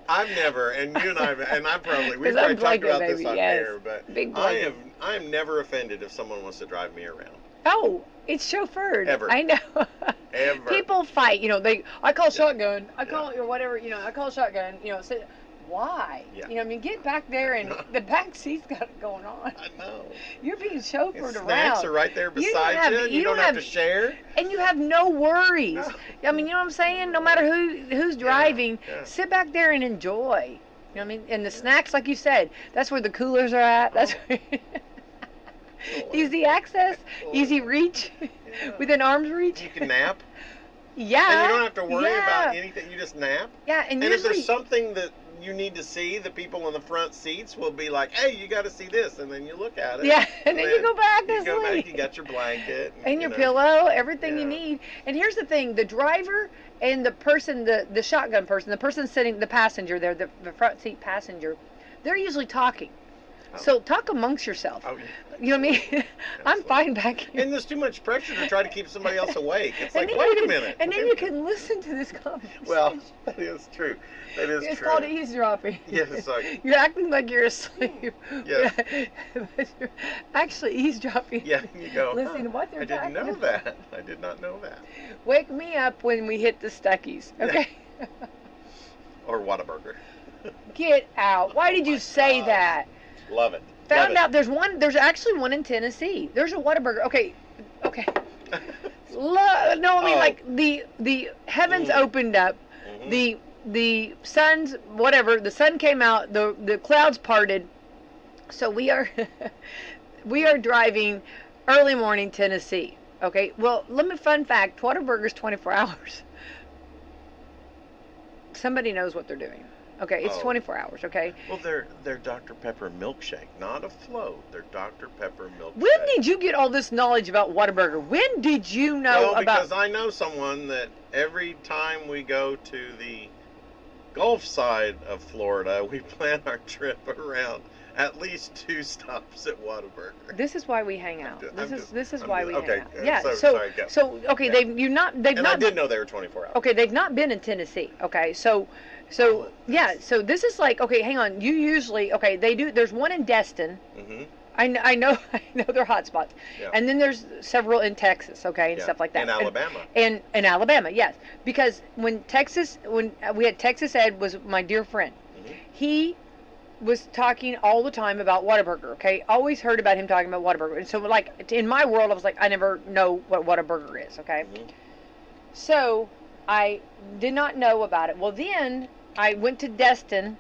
I've never, and you and I probably we've probably talked about this on air, but I am never offended if someone wants to drive me around. Oh, it's chauffeured. Ever. I know. Ever. People fight. I call shotgun. I call or whatever. I call shotgun. why? Yeah. You know, I mean, get back there and the back seat's got it going on. I know. You're being chauffeured And around. snacks are right there beside you. You don't have to share. And you have no worries. No. I mean, you know what I'm saying? No matter who's driving, yeah. sit back there and enjoy. You know what I mean? And the snacks, like you said, that's where the coolers are at. That's where easy access, easy reach, within arm's reach. You can nap. Yeah. And you don't have to worry about anything. You just nap. Yeah, and if usually, there's something that you need to see, the people in the front seats will be like, "Hey, you got to see this," and then you look at it. Yeah, and then you go back to You go sleep. back. You got your blanket And your pillow, everything you Yeah. need. And here's the thing: the driver and the person, the shotgun person, the person sitting, the passenger there, the front seat passenger, they're usually talking. Oh. So talk amongst yourself. Oh, yeah. You know what I mean? I'm fine back here. And there's too much pressure to try to keep somebody else awake. It's And like, then wait you a can- minute. And then you can listen to this conversation. Well, that is true. That is It's true. called eavesdropping. Yes, it's like- You're acting like you're asleep. Yes. But you're actually eavesdropping. Yeah, you go. Listen to "Huh, what they're I didn't know talking that. I did not know that. Wake me up when we hit the Stuckies, okay? Or Whataburger. Get out. Why did you say gosh. that? Love it. Found out there's actually one in Tennessee. There's a Whataburger. Okay. No, I mean, Oh. like the heavens Mm. opened up, Mhm. the sun's whatever, the sun came out, the clouds parted. So we are we are driving early morning Tennessee. Okay. Well, fun fact, Whataburger's 24 hours. Somebody knows what they're doing. Okay, it's Oh. 24 hours, okay? Well, they're Dr. Pepper milkshake, not a float. They're Dr. Pepper milkshake. When did you get all this knowledge about Whataburger? When did you know Well, about... because I know someone that every time we go to the Gulf side of Florida, we plan our trip around at least 2 stops at Whataburger. This is why we hang out. This is why we hang out. Okay, Yeah. sorry, go. Okay, Yeah. they've And not I did know they were 24 hours. Okay, they've not been in Tennessee. Okay, so yeah, so this is like, okay, hang on. You usually, okay, they do. There's one in Destin. Mm-hmm. I know they're hot spots. Yeah. And then there's several in Texas, okay, and Yeah. stuff like that. In Alabama. And in Alabama, yes, because when we had Texas Ed was my dear friend. Mhm. He was talking all the time about Whataburger, okay? Always heard about him talking about Whataburger. And so, like, in my world, I was like, I never know what Whataburger is, okay? Mhm. So, I did not know about it. Well, then, I went to Destin,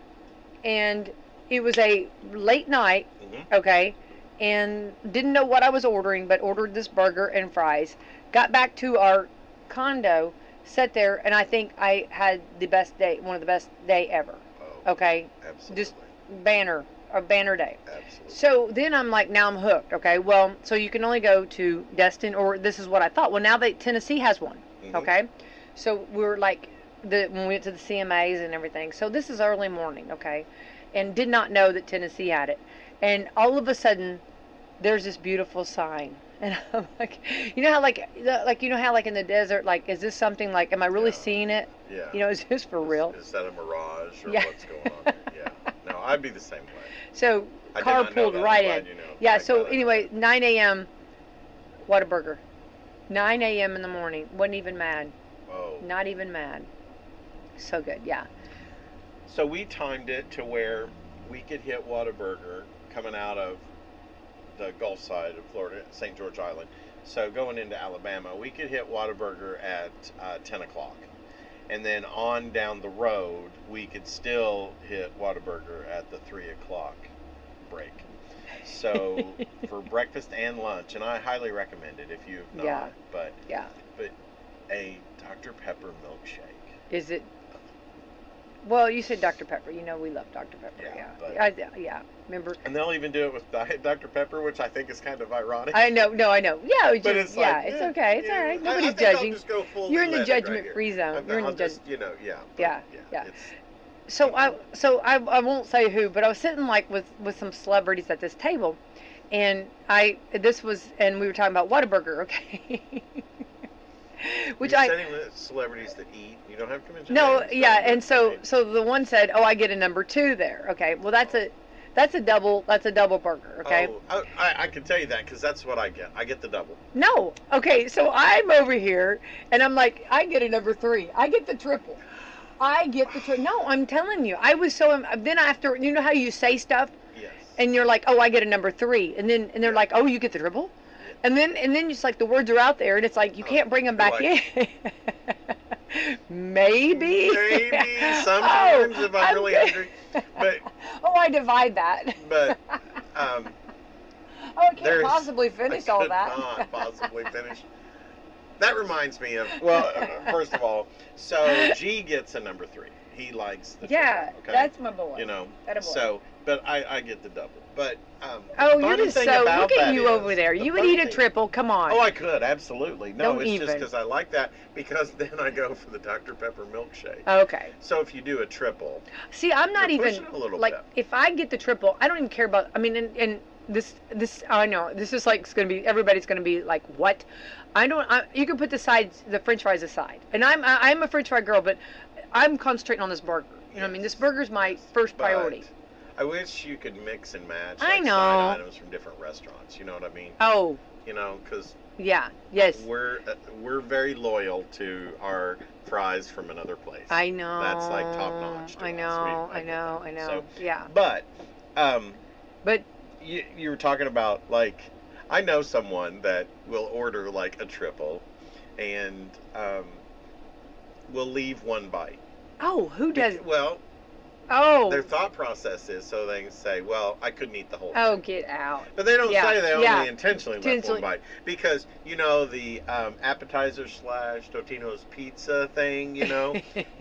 and it was a late night, Mhm. okay? And didn't know what I was ordering, but ordered this burger and fries. Got back to our condo, sat there, and I think I had one of the best day ever, Oh, okay? absolutely. Just banner day. Absolutely. So then I'm like, now I'm hooked. Okay, well, so you can only go to Destin, or this is what I thought. Well, now Tennessee has one. Mhm. Okay, so we were like, when we went to the CMAs and everything. So this is early morning. Okay, and did not know that Tennessee had it. And all of a sudden, there's this beautiful sign. And I'm like, you know how like in the desert, like, is this something like, am I really Yeah. seeing it? Yeah. You know, is this for real? Is that a mirage or Yeah. what's going on? Yeah. No, I'd be the same way. So I did car not know pulled that. I'm right glad in. you know. Yeah. I'm So glad I know anyway, that. 9 a.m. Whataburger. 9 a.m. in the morning. Wasn't even mad. Oh. Not even mad. So good. Yeah. So we timed it to where we could hit Whataburger coming out of the Gulf side of Florida, St. George Island. So going into Alabama, we could hit Whataburger at 10 o'clock. And then on down the road, we could still hit Whataburger at the 3 o'clock break. So for breakfast and lunch, and I highly recommend it if you have not, Yeah. but a Dr. Pepper milkshake. Is it? Well, you said Dr. Pepper. You know we love Dr. Pepper. Yeah, Yeah. but- Yeah. Remember? And they'll even do it with Diet Dr. Pepper, which I think is kind of ironic. I know. No, I know. Yeah. But it's yeah. like, It's yeah, okay. It's yeah. all right. I Nobody's think I'll judging. just go full You're in the leaded right judgment-free here. zone. You're in the I'll just, judgment. yeah. but Yeah. it's- So I won't say who, but I was sitting like with some celebrities at this table, and we were talking about Whataburger, okay? Which You're sitting with celebrities that eat. You don't have to mention no, names, yeah, don't you? and so Right. the one said, "Oh, I get a number 2 there." Okay, well that's a double burger, okay? Oh, I can tell you that because that's what I get. I get the double. No, okay, so I'm over here and I'm like, I get a number 3. I get the triple. I get the triple. No, I'm telling you. I was so. Then after, you know how you say stuff, Yes. and you're like, oh, I get a number 3, and they're like, oh, you get the triple, and then it's like the words are out there, and it's like you can't bring them back like, in. Maybe. Maybe sometimes if I'm really good. hungry, but Oh, I divide that. but Oh, I can't possibly finish all could that. Not possibly finish. That reminds me of, well, first of all, so G gets a number 3. He likes the Yeah, triple, okay? that's my boy. You know, That a boy. so, but I get the double. But, Oh, the you're funny just thing so. about Look at that you is- over there. the You would funny eat a thing- triple. Come on. Oh, I could, absolutely. No, Don't it's even. just because I like that, because then I go for the Dr. Pepper milkshake. Okay. So if you do a triple, See, I'm not You're even pushing a little like bit. if I get the triple, I don't even care about. I mean, and this I know this is like it's gonna be everybody's gonna be like what? You can put the French fries aside, and I'm a French fry girl, but I'm concentrating on this burger. You know what I mean? This burger's my first priority. But I wish you could mix and match I like, know. side items from different restaurants. You know what I mean? Oh, You know, because yeah, yes, we're very loyal to our fries from another place. I know. That's like top notch. I know, I know, I know. So, Yeah, but but you were talking about like I know someone that will order like a triple, and will leave one bite. oh, who does? Well, Oh, their thought process is so they can say, "Well, I couldn't eat the whole oh, thing." get out. But they don't Yeah, say they yeah. only intentionally left Intentionally. one bite, because you know the appetizer / Totino's pizza thing. You know,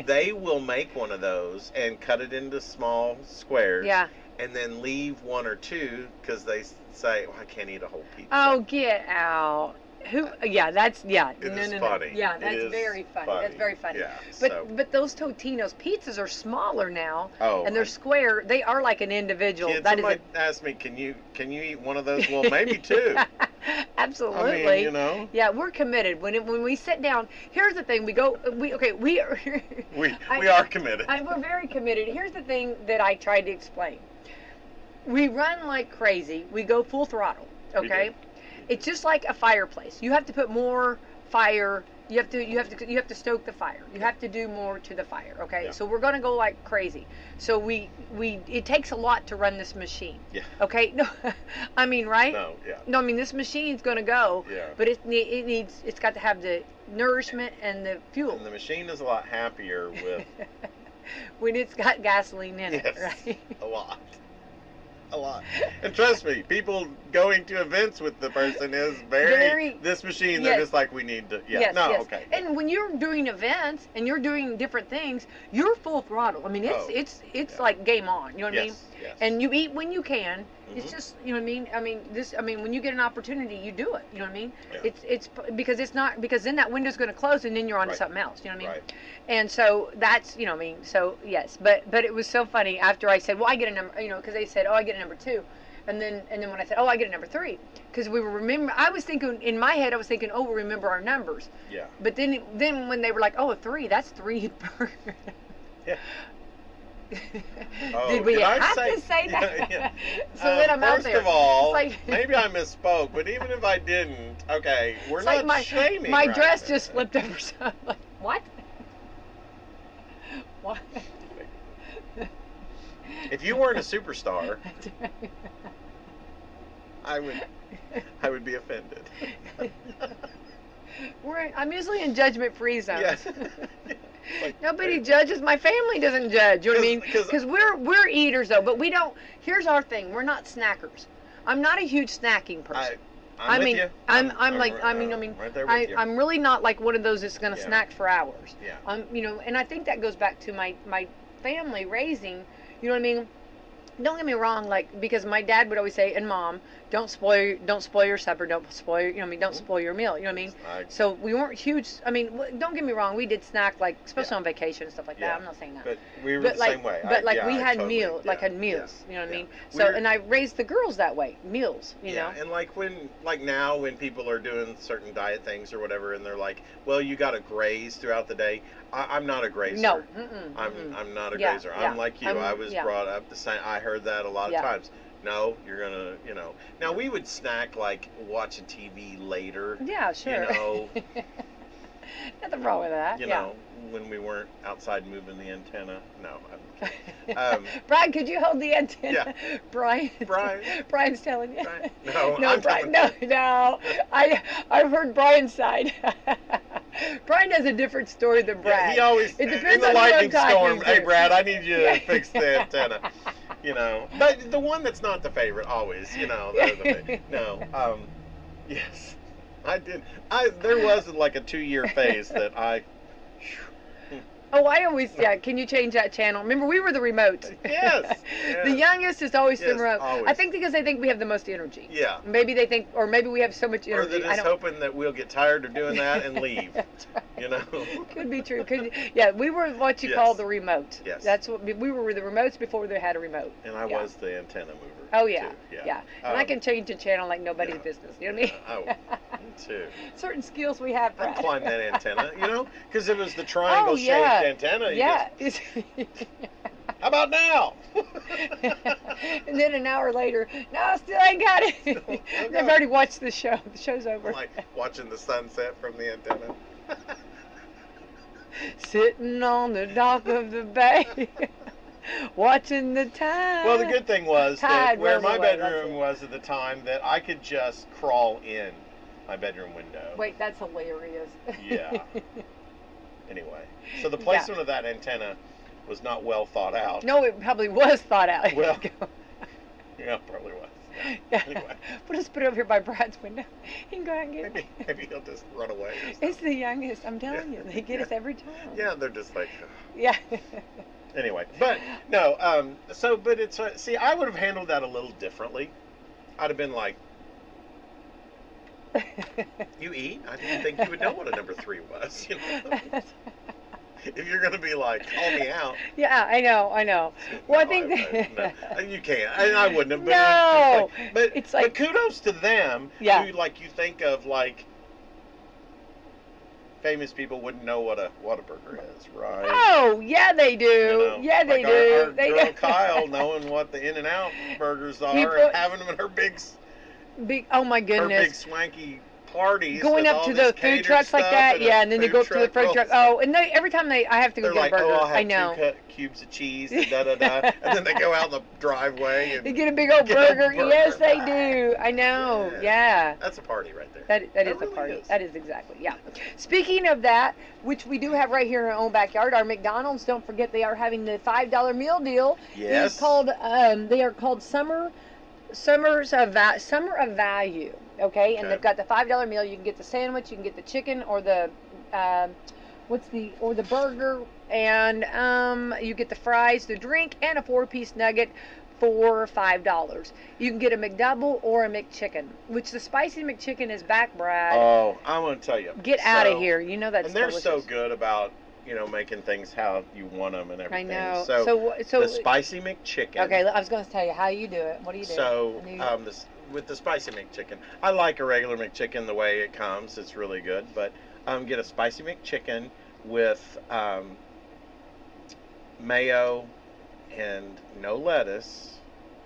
they will make one of those and cut it into small squares. Yeah. And then leave 1 or 2 because they say, "Well, I can't eat a whole pizza." Oh, get out. Who? Yeah, that's yeah. It no, is no, funny. No. Yeah, It that's is very funny. That's very funny. Yeah. But so. but those Totino's pizzas are smaller now, Oh, and they're square. They are like an individual. Kids, That is somebody asked me, "Can you eat one of those?" Well, maybe 2. Absolutely. I mean, you know. Yeah, we're committed. When we sit down, here's the thing. We are. We are committed. We're very committed. Here's the thing that I tried to explain. We run like crazy. We go full throttle. Okay. It's just like a fireplace. You have to put more fire. You have to stoke the fire. You have to do more to the fire. Okay. Yeah. So we're gonna go like crazy. So it takes a lot to run this machine. Yeah. Okay. No, I mean, right? No, yeah. No, I mean this machine's gonna go. Yeah. But it's got to have the nourishment and the fuel. And the machine is a lot happier with when it's got gasoline in it, yes, right? a lot. And trust me, people going to events with the person is very this machine. They're yes. just like, we need to. Yeah. Yes, no. yes. Okay. And when you're doing events and you're doing different things, you're full throttle. I mean, it's yeah. like game on. You know what I mean? Yes. And you eat when you can. Mhm. It's just, you know what I mean? I mean, when you get an opportunity, you do it. You know what I mean? Yeah. It's because then that window's going to close and then you're on to Right. something else. You know what I mean? Right. And so that's, you know what I mean? So yes, but it was so funny after I said, well, I get a number, you know, because they said, oh, I get a number 2. And then when I said, oh, I get a number 3, because I was thinking in my head, oh, we'll remember our numbers. Yeah. But then when they were like, oh, a 3, that's 3 burgers. Yeah. Oh, Did we did I have to say that? Yeah. So then I'm out there. First of all, It's like- maybe I misspoke, but even if I didn't, okay, we're It's not like shaming. my right dress now. just flipped over. So I'm like, what? What? If you weren't a superstar, I would be offended. I'm usually in judgment-free zones. Yes. Like, Nobody judges. My family doesn't judge. You know what I mean? 'Cause- Because we're eaters though, but we don't. Here's our thing. We're not snackers. I'm not a huge snacking person. I'm with mean, you. I'm right there with you. I'm really not like one of those that's gonna Yeah. snack for hours. Yeah. You know, and I think that goes back to my family raising. You know what I mean? Don't get me wrong, like, because my dad would always say, and mom, don't spoil your supper, don't spoil your, you know what I mean, don't spoil your meal, you know what I mean? So we weren't huge. I mean, don't get me wrong, we did snack, like, especially on vacation and stuff like that. Yeah. I'm not saying that. But we were But the like, same way. but like we I had totally, meals, like yeah, had meals, yes, you know what I yeah. mean? So, We're- and I raised the girls that way, meals, you know? And like now when people are doing certain diet things or whatever, and they're like, well, you got to graze throughout the day. I'm not a grazer. No. I'm not a Yeah, grazer. yeah. I'm like you. I was brought up the same. I heard that a lot of Yeah. times. No, you're gonna, you know. Now we would snack like watching TV later. Yeah, sure. You know. Nothing wrong with that. You yeah. know, when we weren't outside moving the antenna. No, I'm kidding. Brian, could you hold the antenna? Yeah. Brian. Brian's telling you. Brian. No, No, I'm Brian. telling No. I've heard Brian's side. Brian has a different story than Brad. Yeah, he always It depends in the on who I'm lightning talking storm. to. Hey, Brad, I need you to fix the antenna. You know, but the one that's not the favorite always. You know, no. Yes, I did. There was like a 2-year phase that I. Oh, I always, can you change that channel? Remember, we were the remote. Yes. The youngest is always the Yes, remote. always. I think because they think we have the most energy. Yeah. Maybe they think, or maybe we have so much Or energy. they're just hoping that we'll get tired of doing that and leave. That's right. You know. Could be true. We were what you Yes. call the remote. Yes. That's what we were the remotes before they had a remote. And I was the antenna mover. Oh yeah. Too. Yeah. And I can change the channel like nobody's yeah. business. You know what I mean? Oh, me too. Certain skills we have, Brad. I'd climb that antenna, you know, because it was the triangle-shaped antenna. Yeah. How about now? And then an hour later, no, I still ain't got it. They've already watched the show. The show's over. Like watching the sunset from the antenna. Sitting on the dock of the bay, watching the tide. Well, the good thing was that where my away, bedroom was at the time, that I could just crawl in my bedroom window. Wait, that's hilarious. Yeah. Anyway, so the placement of that antenna was not well thought out. No, it probably was thought out. Well, yeah, probably was. Yeah. Anyway. We'll just put it over here by Brad's window. He can go out and get it. Maybe he'll just run away. Or something. It's the youngest. I'm telling you. They get us every time. Yeah, they're just like. Yeah. Anyway, but no. But it's see, I would have handled that a little differently. I'd have been like, "You eat? I didn't think you would know what a number 3 was." You know. If you're gonna be like, call me out. Yeah, I know. Well, I think no, you can't. I wouldn't have. But No, it's like, but kudos to them. Yeah. Who, like, you think of like famous people wouldn't know what a burger is, right? Oh, yeah, they do. You know, Yeah, they like do. Our They girl do. Kyle knowing what the In-N-Out burgers are and having them in her big Oh my goodness. her big swanky parties. Going with up all to this the food catered trucks like stuff that, and then they food go up to the food rolls. truck. Oh, and every time I have to go They're get like, a burger. I'll have I know. 2 cubes of cheese, and da-da-da. And then they go out in the driveway and They get a big old get a burger. Yes, they do. I know. Yeah. That's a party right there. That is really a party. is. That is exactly, yeah. Speaking of that, which we do have right here in our own backyard, our McDonald's, don't forget they are having the $5 meal deal. Yes. It's called, they are called Summer of Value, okay? And they've got the $5 meal. You can get the sandwich, you can get the chicken, or the, or the burger, and you get the fries, the drink, and a 4-piece nugget for $5. You can get a McDouble or a McChicken, which the spicy McChicken is back, Brad. Oh, I want to tell you. Get out of here. You know that's And they're delicious. so good about, making things how you want them and everything. I know. So So the spicy McChicken. okay, I was going to tell you how you do it. What do you do? So with the spicy McChicken, I like a regular McChicken the way it comes. It's really good. But get a spicy McChicken with mayo and no lettuce.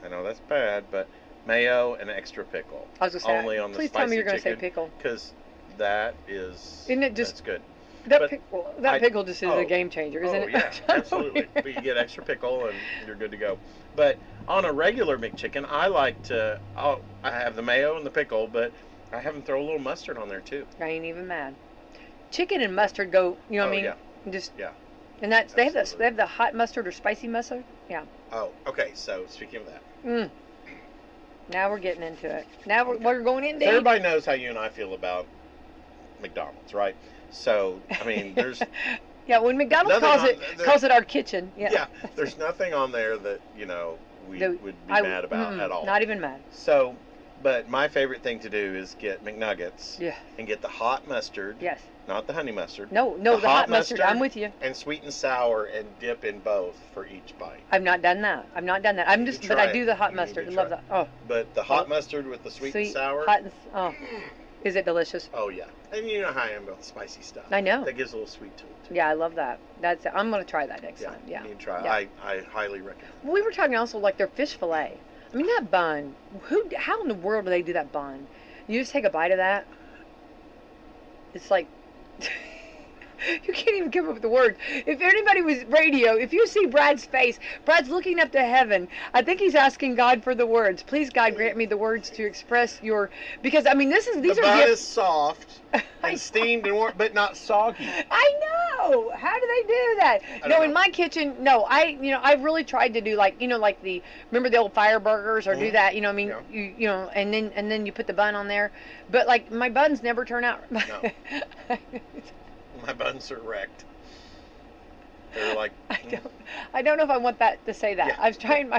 I know that's bad, but mayo and extra pickle. I was going to say, only on the please spicy tell me you're going to say chicken, pickle. because that is. Isn't it just that's good. That But pickle just is a game changer, isn't it? Yeah, absolutely. But you get extra pickle and you're good to go. But on a regular McChicken, I like to. I have the mayo and the pickle, but I have them throw a little mustard on there too. I ain't even mad. Chicken and mustard go. You know what I mean? Yeah. Just yeah. And that's they have Absolutely. the hot mustard or spicy mustard. Yeah. Oh, okay. So speaking of that, Now we're getting into it. Now we're going in so deep. everybody knows how you and I feel about McDonald's, right? So I mean, there's yeah. When McDonald's calls it our kitchen. Yeah. yeah. There's nothing on there that we would be mad about at all. Not even mad. So, but my favorite thing to do is get McNuggets. Yeah. And get the hot mustard. Yes. Not the honey mustard. No, the hot mustard. I'm with you. And sweet and sour, and dip in both for each bite. I've not done that. But I do the hot mustard. I love that. Oh. But the hot mustard with the sweet and sour. Hot and, is it delicious? Oh yeah. And you know how I am about spicy stuff. I know. That gives a little sweet to it too. Yeah, I love that. I'm gonna try that next time. Yeah. You need to try. Yeah. I highly recommend. We were talking also like their fish fillet. I mean that bun. How in the world do they do that bun? You just take a bite of that. It's like You can't even come up with the words. If anybody was radio, if you see Brad's face, Brad's looking up to heaven. I think he's asking God for the words. Please, God, grant me the words to express your. Because I mean, these The are bun gifts. is soft and steamed and warm, but not soggy. I know. How do they do that? I No, don't in know. my kitchen, no. I've really tried to do like the remember the old fire burgers or do Mhm. that. I mean, Yeah. and then you put the bun on there. But like my buns never turn out. No. My buns are wrecked. They're like. I don't know if I want that to say that. Yeah. I was trying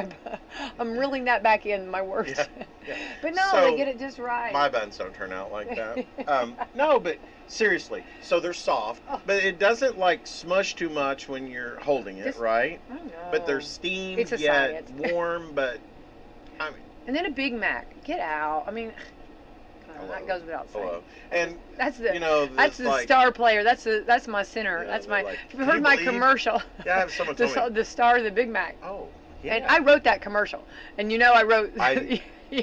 I'm reeling that back in my words. Yeah, yeah. But no, So, they get it just right. My buns don't turn out like that. No, but seriously, so they're soft, Oh. but it doesn't like smush too much when you're holding it, Just- right? I know. But they're steamed It's a yet science. warm, but I mean, And then a Big Mac. Get out. I mean, hello, that goes without saying. hello. And That's the that's the like, star player. That's my center. Yeah, that's they're my. like, If you've "Can heard you my believe-" commercial. Yeah, I have someone told me. the star of the Big Mac. Oh, yeah. And I wrote that commercial. And I wrote.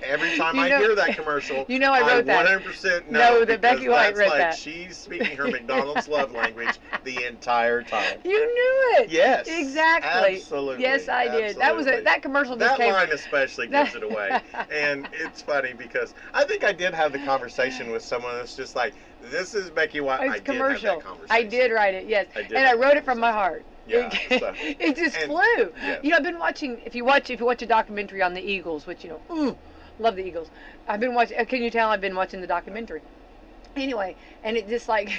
Every time You I know- hear that commercial, I wrote that. 100% No, know that because Becky White that's wrote like that. she's speaking her McDonald's love language the entire time. You knew it. Yes, Exactly. absolutely, Yes, I did. That was absolutely. that commercial just That came. line especially gives it away. And it's funny because I think I did have the conversation with someone that's just like, this is Becky White. It's I did commercial. have that conversation. I did write it, yes. I did And I have wrote that it from my heart. Yeah, It, so- it just and- flew. yes. I've been watching. If you watch a documentary on the Eagles, which love the Eagles. I've been watching. Can you tell I've been watching the documentary? Anyway, and it just like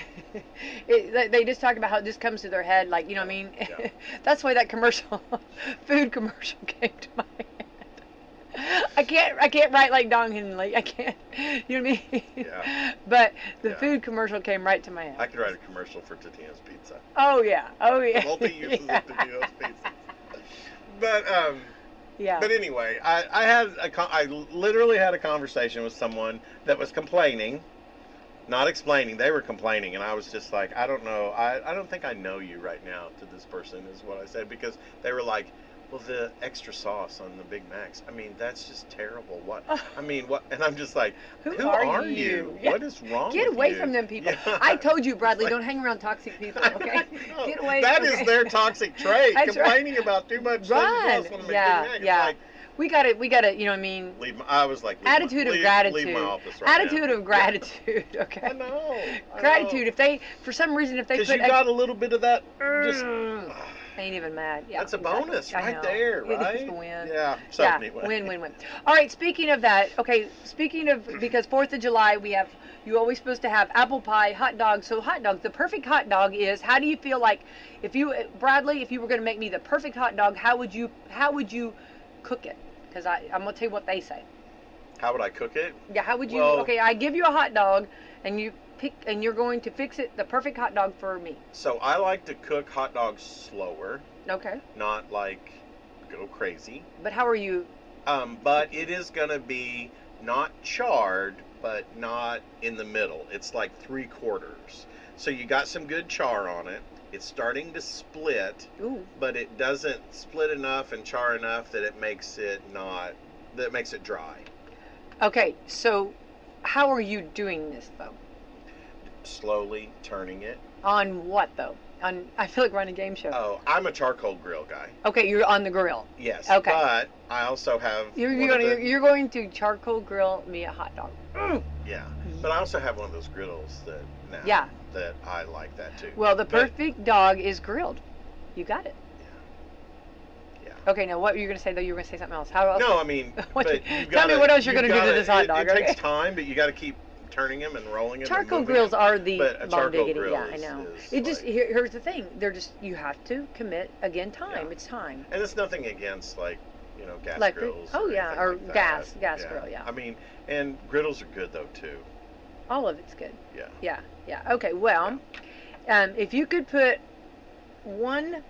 they just talk about how it just comes to their head, like what I mean. Yeah. That's why that commercial, food commercial, came to my head. I can't write like Don Henley. I can't. You know what I mean? Yeah. But the Yeah. food commercial came right to my head. I could write a commercial for Totino's Pizza. Oh yeah. Multi-uses Yeah. of Totino's Pizza. But Yeah. But anyway, I literally had a conversation with someone that was complaining, not explaining. They were complaining, and I was just like, I don't know. I don't think I know you right now to this person is what I said, because they were like, well, the extra sauce on the Big Macs. I mean, that's just terrible. What? I mean, what? And I'm just like, who are you? Yeah. What is wrong Get with away you? from them people. Yeah. I told you, Bradley, Like- don't hang around toxic people, okay? No, Get away. That is okay. their toxic trait. That's right. Complaining about too much Right. sauce on the Yeah, Big Mac. It's yeah. like, We gotta, you know what I mean? I was like, Attitude of leave gratitude. my office right Attitude now. of gratitude, okay? I know. Gratitude. If they, for some reason, if they Because put you got a little bit of that. Just, ain't even mad. Yeah, that's a exactly. bonus I right know. there, It right? is the win. Yeah. So Yeah, anyway. win. All right, speaking of that, okay, because 4th of July, you're always supposed to have apple pie, hot dogs. So hot dogs, the perfect hot dog is, how do you feel like, Bradley, if you were going to make me the perfect hot dog, how would you cook it? Because I'm going to tell you what they say. How would I cook it? Yeah, how would you, Well- okay, I give you a hot dog, and you're going to fix it, the perfect hot dog for me. So I like to cook hot dogs slower, Okay. not like go crazy. But how are you, But it is going to be not charred, but not in the middle. It's like 3/4. So you got some good char on it. It's starting to split, ooh, but it doesn't split enough and char enough that it makes it dry. okay, so how are you doing this, though? Slowly turning it. On what, though? I feel like we're on a game show. Oh, I'm a charcoal grill guy. Okay, you're on the grill. Yes. Okay. But I also have You're one of you're going to charcoal grill me a hot dog. yeah. But I also have one of those griddles that now Yeah. that I like that too. Well, the But- perfect dog is grilled. You got it. Yeah. Okay, now what were you going to say, though? You were going to say something else. How else? No, I mean, What but you- you've tell me gotta- what else you're you've gonna do to gotta- this hot it- dog, It okay? takes time, but you got to keep turning them and rolling them. Charcoal and moving grills them. are the But a bomb charcoal diggity. grill Yeah, I is- know. is It just like- here's the thing. You have to commit again. Time. Yeah. It's time. And it's nothing against gas Electric? grills. Oh, yeah, anything or like that. gas grill, yeah. I mean, and griddles are good though too. All of it's good. Yeah. Yeah. Okay. Well, if you could put one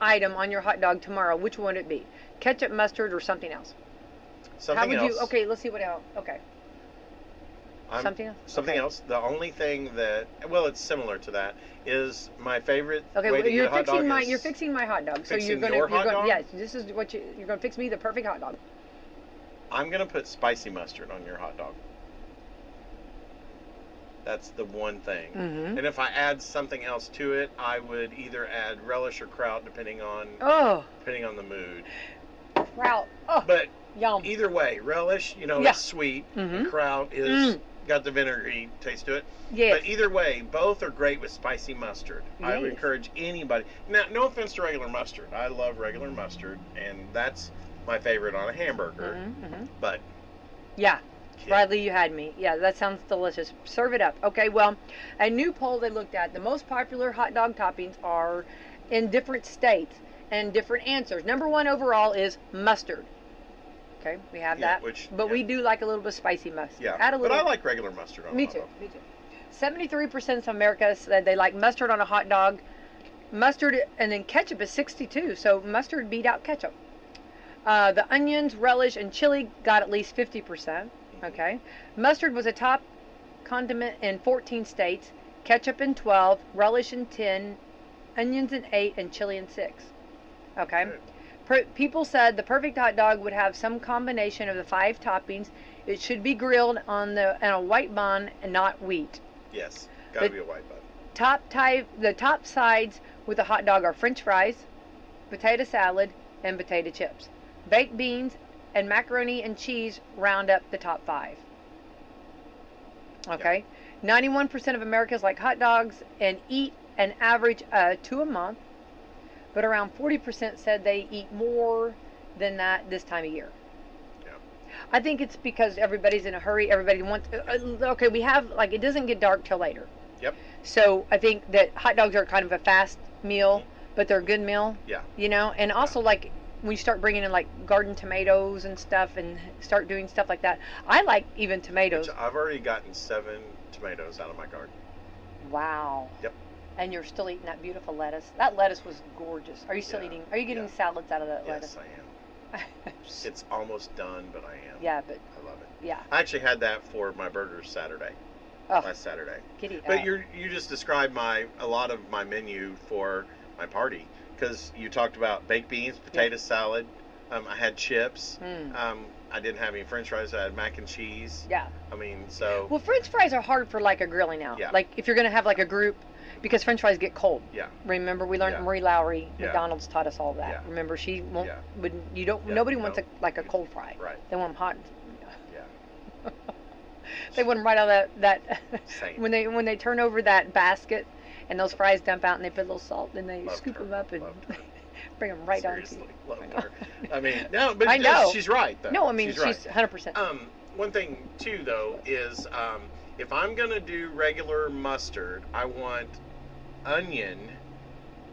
item on your hot dog tomorrow, which one would it be? Ketchup, mustard, or something else? Something How would else. you? Okay, let's see what else. Okay. Something else. Something Okay. else. The only thing that, well, it's similar to that, is my favorite Okay, way well, to you're get a hot fixing dog is you're fixing my hot dog. So fixing you're gonna your hot dog? yes, this is what you're gonna fix me the perfect hot dog. I'm gonna put spicy mustard on your hot dog. That's the one thing. Mm-hmm. And if I add something else to it, I would either add relish or kraut, depending on the mood. Kraut. Oh, But yum. either way, relish, Yeah. it's sweet, Mm-hmm. and kraut is got the vinegary taste to it. Yes. But either way, both are great with spicy mustard. I would Yes. encourage anybody. Now, no offense to regular mustard. I love regular mustard, and that's my favorite on a hamburger. Mm-hmm. But yeah. yeah. Bradley, you had me. Yeah, that sounds delicious. Serve it up. Okay, well, a new poll they looked at, the most popular hot dog toppings are in different states and different answers. Number one overall is mustard. Okay, we have that. But we do like a little bit of spicy mustard. Yeah, Add a little. but I like regular mustard on a Me hot too. dog. Me too. 73% of America said they like mustard on a hot dog. Mustard and then ketchup is 62. So mustard beat out ketchup. The onions, relish, and chili got at least 50%. Okay. Mustard was a top condiment in 14 states. Ketchup in 12. Relish in 10. Onions in 8. And chili in 6. Okay. People said the perfect hot dog would have some combination of the 5 toppings. It should be grilled on a white bun and not wheat. Yes, gotta be a white bun. The top sides with a hot dog are French fries, potato salad, and potato chips. Baked beans and macaroni and cheese round up the top 5. Okay. Yeah. 91% of Americans like hot dogs and eat an average 2 a month. But around 40% said they eat more than that this time of year. Yeah. I think it's because everybody's in a hurry. Everybody wants. Okay, we have it doesn't get dark till later. Yep. So I think that hot dogs are kind of a fast meal, but they're a good meal. Yeah. And also when you start bringing in garden tomatoes and stuff, and start doing stuff like that. I like even tomatoes. Which I've already gotten 7 tomatoes out of my garden. Wow. Yep. And you're still eating that beautiful lettuce. That lettuce was gorgeous. Are you still eating? Are you getting salads out of that lettuce? Yes, I am. It's almost done, but I am. Yeah, but I love it. Yeah. I actually had that for my burgers Saturday. Last Saturday. But you just described a lot of my menu for my party, because you talked about baked beans, potato salad. I had chips. I didn't have any French fries. I had mac and cheese. Yeah. I mean, so. Well, French fries are hard for a grilling out. Yeah. If you're gonna have a group. Because French fries get cold. Yeah. Remember, we learned Marie Lowry, Yeah. McDonald's taught us all that. Yeah. Remember, she won't. Yeah. Nobody wants a cold fry. Right. They want them hot. Yeah. They want them right out of that. Same. when they turn over that basket, and those fries dump out, and they put a little salt, and they Loved scoop her. them up and Loved her. bring them right Seriously, on to you. loved her. I mean, no, but I know. she's right though. No, I mean she's right. 100%. One thing too though is if I'm gonna do regular mustard, I want onion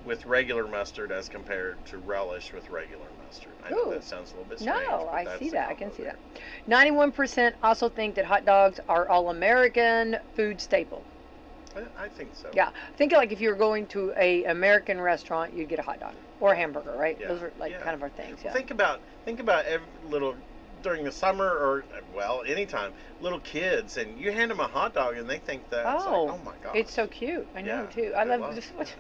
with regular mustard as compared to relish with regular mustard. I know that sounds a little bit strange. No, but I that's see the that. I combo can see there. that. 91% also think that hot dogs are all-American food staple. I think so. Yeah, think if you were going to a American restaurant, you'd get a hot dog or a hamburger, right? Yeah. Those are kind of our things. Yeah. Think about every little during the summer or anytime, little kids, and you hand them a hot dog and they think that oh my god, it's so cute. I know too. I love just what.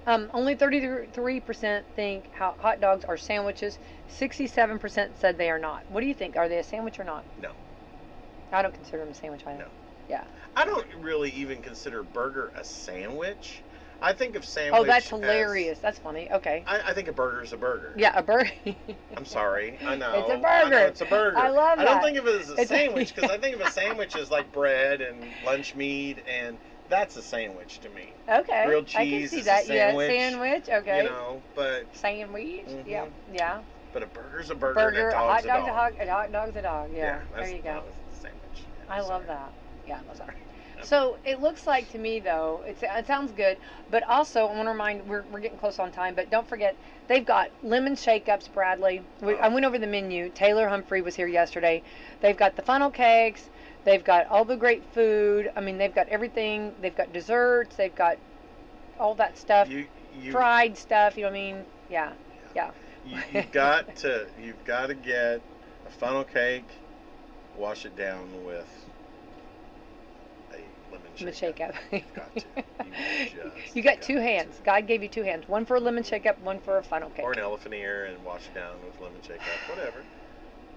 Yeah. Only 33% think hot dogs are sandwiches. 67% said they are not. What do you think? Are they a sandwich or not? No. I don't consider them a sandwich either. No. Yeah. I don't really even consider burger a sandwich. I think of sandwich. Oh, that's hilarious. That's funny. Okay. I think a burger's a burger. Yeah, a burger. I'm sorry. I know. It's a burger. I know it's a burger. I love that. I don't think of it as a sandwich because I think of a sandwich as like bread and lunch meat, and that's a sandwich to me. Okay. Grilled cheese I can see is that. a sandwich. Yeah, sandwich. Okay. But sandwich. Mhm. Yeah. Yeah. But a burger's a burger. Burger. And a A hot dog's dog's a a dog. hot dog's a dog. Yeah. That's, There you go. that's a sandwich. Yeah, I love sorry. that. Yeah. I love that. Sorry. So it looks like to me though, it sounds good, but also I want to remind, we're getting close on time, but don't forget, they've got lemon shake-ups, Bradley. I went over the menu. Taylor Humphrey was here yesterday. They've got the funnel cakes. They've got all the great food. I mean, they've got everything. They've got desserts. They've got all that stuff. Fried stuff, you know what I mean? Yeah. Yeah. You've got to get a funnel cake, wash it down with lemon shake-up. You've got to. You got two hands. God gave you two hands. One for a lemon shake-up, one for a funnel cake. Or an elephant ear and wash it down with lemon shake-up, whatever.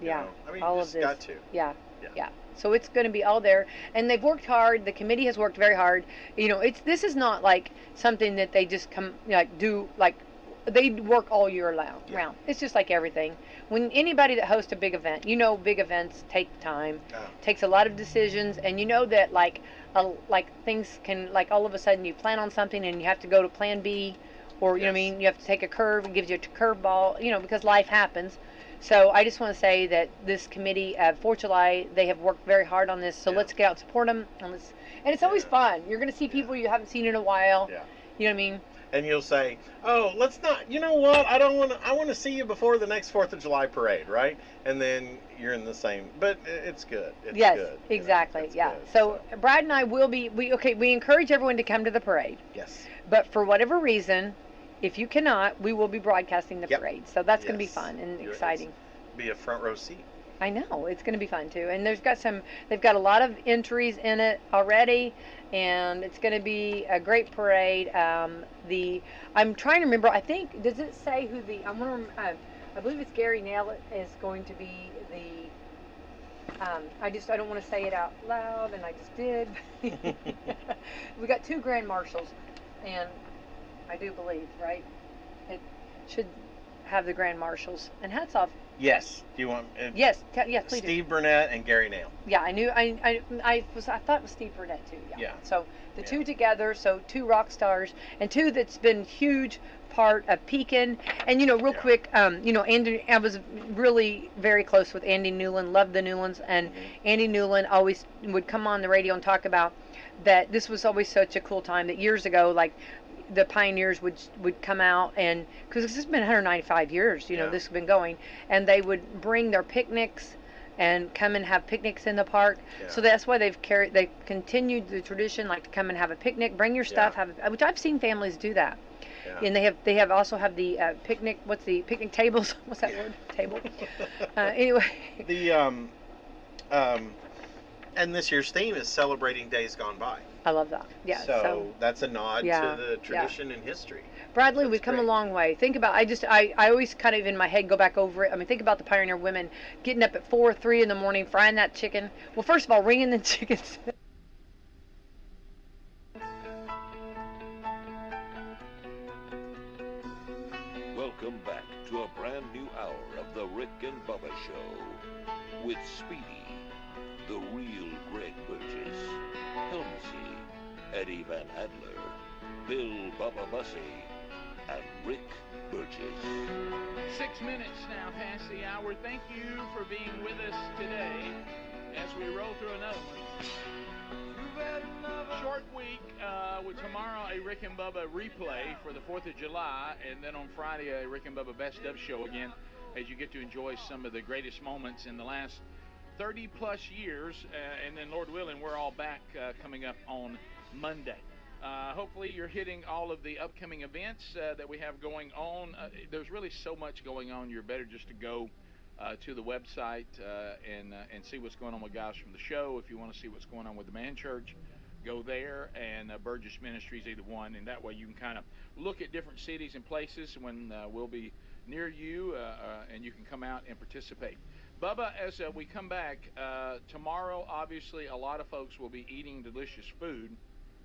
Yeah. I mean, all you of just this. got to. Yeah. Yeah. So it's going to be all there, and they've worked hard. The committee has worked very hard. This is not like something that they just come do like. They work all year round. Yeah. It's just like everything. When anybody that hosts a big event, big events take time, takes a lot of decisions, and that like things can all of a sudden you plan on something and you have to go to plan B, or you know what I mean, you have to take a curve and gives you a curveball, because life happens. So I just want to say that this committee, 4th of July, they have worked very hard on this. So let's get out and support them, and it's always fun. You're going to see people you haven't seen in a while. Yeah. You know what I mean? And you'll say, "Oh, let's not. You know what? I want to see you before the next 4th of July parade, right?" And then you're in the same. But it's good. It's good. Exactly. It's yeah. good, so Brad and I will be. We encourage everyone to come to the parade. Yes. But for whatever reason, if you cannot, we will be broadcasting the parade. So that's going to be fun and exciting. Be a front row seat. I know, it's going to be fun too. And they've got a lot of entries in it already, and it's going to be a great parade. I'm trying to remember, I think, does it say who I believe it's Gary Nail is going to be the, I don't want to say it out loud, and I just did. We got 2 grand marshals, and I do believe, right? It should have the grand marshals. And hats off. Yes. Do you want? Yes, please. Steve Burnett and Gary Nail. Yeah, I knew. I thought it was Steve Burnett too. Yeah. So the 2 together, so 2 rock stars, and 2 that's been huge part of Pekin. And real quick, Andy, I was really very close with Andy Newland. Loved the Newlands, and Andy Newland always would come on the radio and talk about that. This was always such a cool time that years ago, like, the pioneers would come out, and because this has been 195 years, this has been going, and they would bring their picnics and come and have picnics in the park. So that's why they've continued the tradition, like to come and have a picnic, bring your stuff, which I've seen families do that. And they have also have the picnic. What's the picnic tables? What's that word? Table. Anyway. And this year's theme is celebrating days gone by. I love that. Yeah. So that's a nod to the tradition and history. Bradley, we've come a long way. Think about, I always kind of in my head go back over it. I mean, think about the pioneer women getting up at 4, 3 in the morning, frying that chicken. Well, first of all, ringing the chickens. Welcome back to a brand new hour of the Rick and Bubba Show with Speedy, the real Greg Burgess, Helmsy, Eddie Van Adler, Bill Bubba Bussey, and Rick Burgess. 6 minutes now past the hour. Thank you for being with us today as we roll through another one. Short week with tomorrow a Rick and Bubba replay for the 4th of July, and then on Friday a Rick and Bubba Best Of show again, as you get to enjoy some of the greatest moments in the last 30 plus years, and then Lord willing, we're all back coming up on Monday. Hopefully you're hitting all of the upcoming events that we have going on. There's really so much going on. You're better just to go to the website and see what's going on with guys from the show. If you want to see what's going on with the Man Church, go there, and Burgess Ministries, either one, and that way you can kind of look at different cities and places when we'll be near you, and you can come out and participate. Bubba, as we come back, tomorrow, obviously, a lot of folks will be eating delicious food,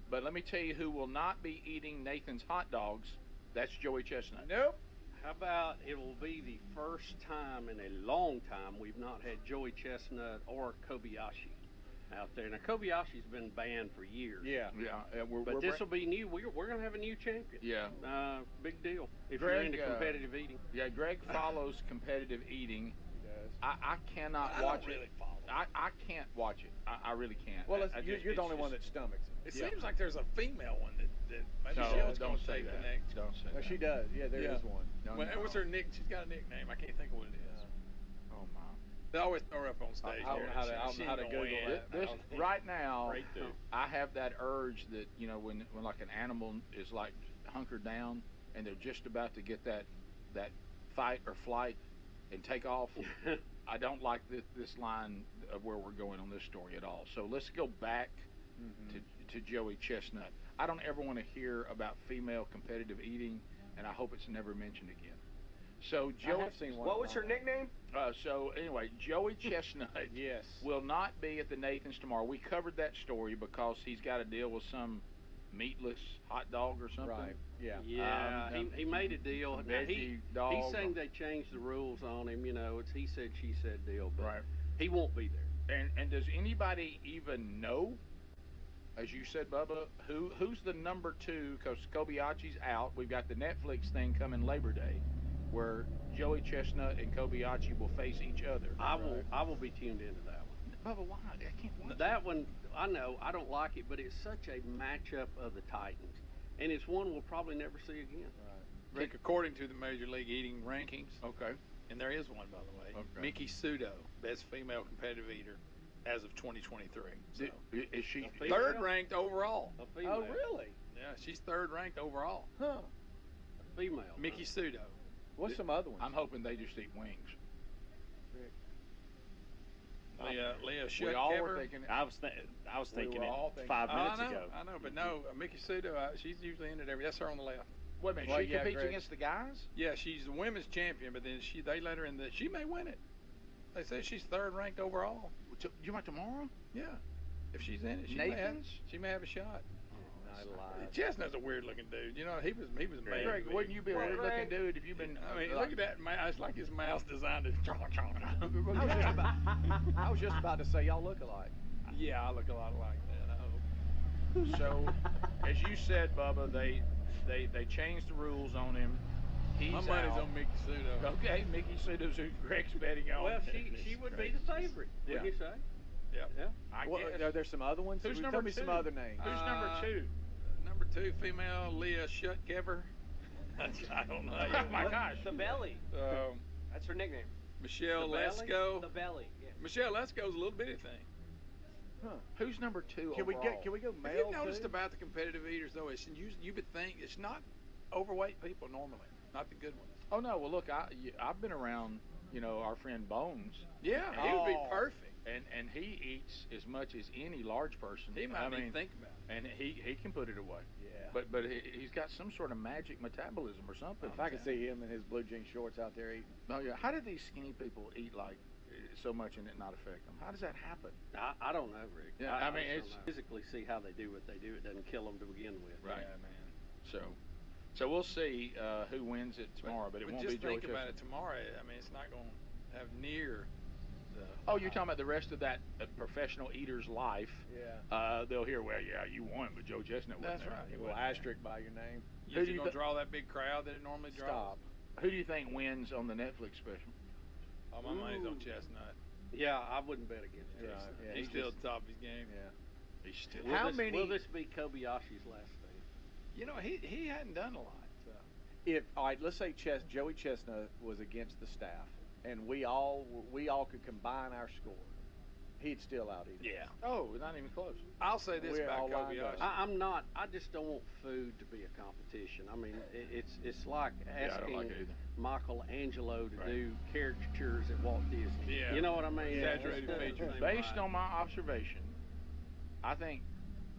but let me tell you who will not be eating Nathan's hot dogs. That's Joey Chestnut. Nope. How about it will be the first time in a long time we've not had Joey Chestnut or Kobayashi out there. Now, Kobayashi's been banned for years. Yeah. But this will be new. We're going to have a new champion. Yeah. Big deal. If Greg, you're into competitive eating. Yeah, Greg follows competitive eating. He does. I cannot watch it. Really follow. I can't watch it. I really can't. Well, you're the only one that stomachs it. It seems like there's a female one that maybe No, Shell's don't going to say take that. the next. Don't say No, that. she does. Yeah, there is one. No, Well, no. what's her nick? She's got a nickname. I can't think of what it is. Oh my. They always throw her up on stage. I don't know how to- She I don't know ain't how to gonna Google win. This right now, Great dude. I have that urge that when like an animal is like hunkered down and they're just about to get that fight or flight and take off. I don't like this line of where we're going on this story at all. So let's go back to Joey Chestnut. I don't ever want to hear about female competitive eating, and I hope it's never mentioned again. So Joey, I have seen one. What was her nickname? So anyway, Joey Chestnut Yes. will not be at the Nathan's tomorrow. We covered that story because he's got to deal with some meatless hot dog or something. Right. Yeah. Yeah, he made a deal. some Now, veggie dog. he's saying they changed the rules on him. You know, it's he said, she said deal. But Right. he won't be there. And does anybody even know, as you said, Bubba, who's the number 2? Because Kobayashi's out. We've got the Netflix thing coming Labor Day, where Joey Chestnut and Kobayashi will face each other. I will be tuned into that one. Bubba, why? I can't watch That one, I know, I don't like it, but it's such a matchup of the Titans, and it's one we'll probably never see again. Rick, according to the Major League Eating rankings, Okay. and there is one, by the way, Okay. Miki Sudo, best female competitive eater as of 2023. So. Is she? A female? Third ranked overall. A female. Oh, really? Yeah, she's third ranked overall. Huh. A female. Miki Sudo. What's some other ones? I'm hoping they just eat wings. Leah We all were Schutkever. thinking. I was thinking were it all thinking- 5 minutes I know, ago. I know, but no, Miki Sudo, she's usually in it every. That's her on the left. Wait a minute. Well, She yeah, competes Greg. against the guys. Yeah, she's the women's champion, but then they let her in the. She may win it. They say she's third ranked overall. You want tomorrow? Yeah, if she's in it, Nathan's? she may have a shot. I lied. Chestnut's a weird looking dude. You know, he was amazing. Greg, wouldn't you be a weird looking dude if you've been? I mean, look at that mouth. It's like his mouth's designed to. I was just about to say y'all look alike. Yeah, I look a lot like that. I hope. So, as you said, Bubba, they changed the rules on him. He's My money's out. on Miki Sudo. Okay, Mickey Sudo's who Greg's betting on. Well, she would be the favorite. Yeah. Wouldn't you say? Yep. Yeah. I Well, guess. are there some other ones? Who's Tell number me some 2? other names. Who's number 2? Number 2 female, Leah Schutkever. I don't know. Oh my gosh. The belly. Um, That's her nickname. Michelle The belly? Lesko. The belly. Yeah. Michelle Lesko's a little bitty thing. Who's number 2 Can we overall? go Have male you noticed too? about the competitive eaters though? You would think it's not overweight people normally, not the good ones. Oh no. Well, look, I've been around. Our friend Bones, Yeah, he would be Oh. perfect. and he eats as much as any large person. He might I need mean, to think about it. and he can put it away. Yeah. But he's got some sort of magic metabolism or something. If I could see him in his blue jean shorts out there eating. Oh yeah. How do these skinny people eat like so much and it not affect them? How does that happen? I don't know, Rick. Yeah, I mean, just it's- don't know. Physically see how they do what they do. It doesn't kill them to begin with. Right. Yeah, man. So we'll see who wins it tomorrow, but it won't just be Joey think about Chestnut. it tomorrow. I mean, it's not going to have near the. Oh, you're talking about the rest of that professional eater's life. Yeah. They'll hear, well, yeah, you won, but Joe Chestnut wasn't That's there. right. A little asterisk by your name. Who Is do it you going to thi- draw that big crowd that it normally draws? Stop. Who do you think wins on the Netflix special? Oh, my money's on Chestnut. Yeah, I wouldn't bet against Yeah, Chestnut. yeah, He's still at the top of his game. Yeah. He's still. Will this be Kobayashi's last thing? You know, he hadn't done a lot. So. If all right, let's say Joey Chestnut was against the staff, and we all could combine our score, he'd still out eat. Yeah. Oh, not even close. I'll say this We're about all lined Kobayashi. up. I'm not. I just don't want food to be a competition. I mean, it's like Yeah, I don't like it asking either. Michelangelo to Right. do caricatures at Walt Disney. Yeah. You know what I mean? Exaggerated That's- features. Based on my observation, I think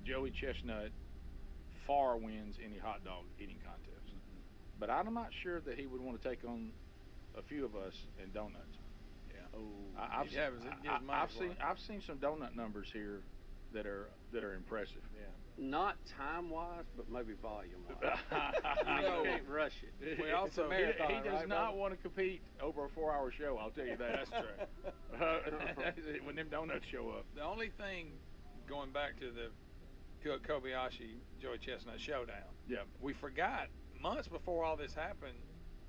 Joey Chestnut far wins any hot dog eating contest. But I'm not sure that he would want to take on a few of us in donuts. Oh. I've, Yeah, it was- it gives money I've for seen it. I've seen some donut numbers here that are impressive. Yeah. Not time wise, but maybe volume wise. I You know. can't rush it. We also He marathon, does right, not Bubba? want to compete over a 4-hour show. I'll tell you that. That's true. When them donuts show up. The only thing, going back to the Kobayashi Joey Chestnut showdown, Yeah. we forgot months before all this happened.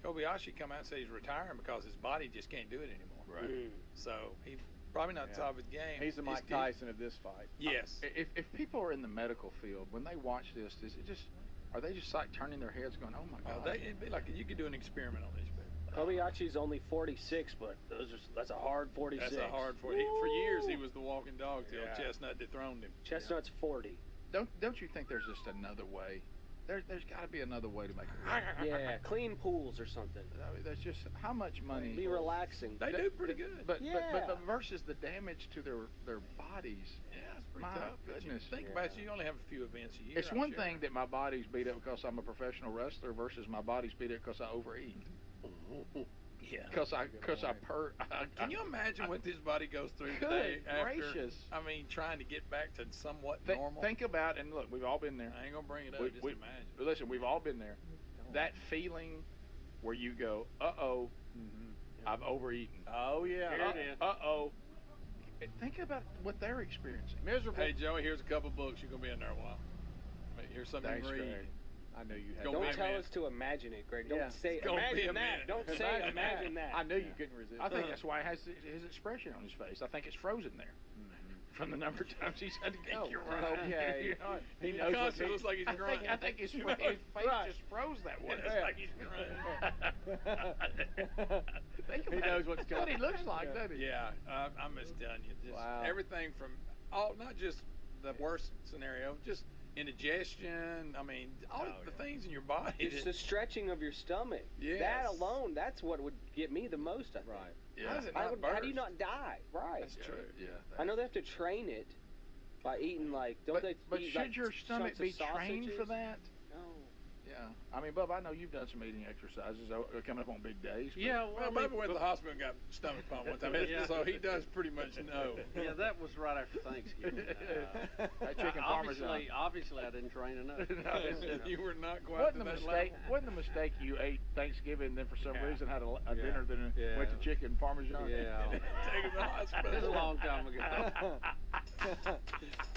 Kobayashi come out and say he's retiring because his body just can't do it anymore. Right. So he's probably not Yeah. top of his game. He's the Mike still- Tyson of this fight. Yes. If people are in the medical field, when they watch this, are they just like turning their heads going, oh my God? It'd be like you could do an experiment on these people. Kobayashi's only 46, but that's a hard 46. That's a hard for years he was the walking dog till Yeah. Chestnut dethroned him. Chestnut's 40. Don't you think there's just another way? There's got to be another way to make it work. Yeah, clean pools or something. I mean, that's just how much money. Be relaxing. They do pretty good. But Yeah. versus the damage to their bodies. Yeah, it's pretty My tough. But goodness. Think about it, you only have a few events a year. It's I'm one sure. thing that my body's beat up because I'm a professional wrestler versus my body's beat up because I overeat. Yeah. Because I Can you imagine what this body goes through Good today after, gracious. I mean, trying to get back to somewhat Think, normal? think about, and look, we've all been there. I ain't going to bring it up, We- just we- imagine. Listen, we've all been there. That feeling where you go, uh-oh, I've overeaten. Oh, yeah. Here it is. Uh-oh. Think about what they're experiencing. Miserable. Hey, Joey, here's a couple books. You're going to be in there a while. Here's something Thanks, to read. Greg. I knew you had Don't Don't be a tell minute. us to imagine it, Greg. Don't Yeah. say It's gonna be a imagine that. minute. Don't say imagine that. I knew you couldn't resist. I think that's why he has his expression on his face. I think it's frozen there from the number of times he's had to Oh, you're right. okay. You know, He he knows what Constantly looks like he's grunting. I think his face Right. just froze that way. It's like he's grunting. Think He about knows it. what's That's what he coming. looks like, Yeah. doesn't he? Yeah, I'm just telling you. Just Wow. everything from not just the worst scenario, just indigestion. I mean, all the things in your body. It's the stretching of your stomach. Yes. That alone, that's what would get me the most, I think. Right. How does it How, not how do you burst? not die? Right. That's true. Yeah. I know they have to train it by eating like, don't they But eat should like your stomach chunks be of trained for sausages? that? No. Yeah. I mean, Bub, I know you've done some eating exercises coming up on big days. but- Yeah, Well, Bubba went to the hospital and got stomach pump one time, Yeah. so he does pretty much know. Yeah, that was right after Thanksgiving. That chicken parmesan. Obviously, I didn't train enough. You were not quite Wasn't to the that mistake? level. Wasn't the mistake you ate Thanksgiving and then for some Yeah. reason had a Yeah. dinner then Yeah. went to chicken parmesan? Yeah. Take him to the hospital. This is a long time ago.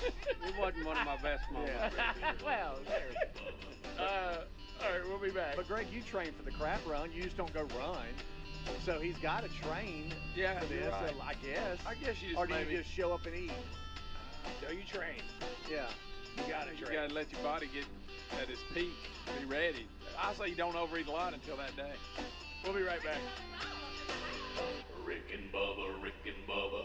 It wasn't one of my best moments. Well, there. All right, we'll be back. But Greg, you train for the crap run. You just don't go run. So he's got to train Yeah, for you're this, right. I guess. I guess you just Or do maybe you just show up and eat? so you train. Yeah. You gotta let your body get at its peak, be ready. I say you don't overeat a lot until that day. We'll be right back. Rick and Bubba, Rick and Bubba.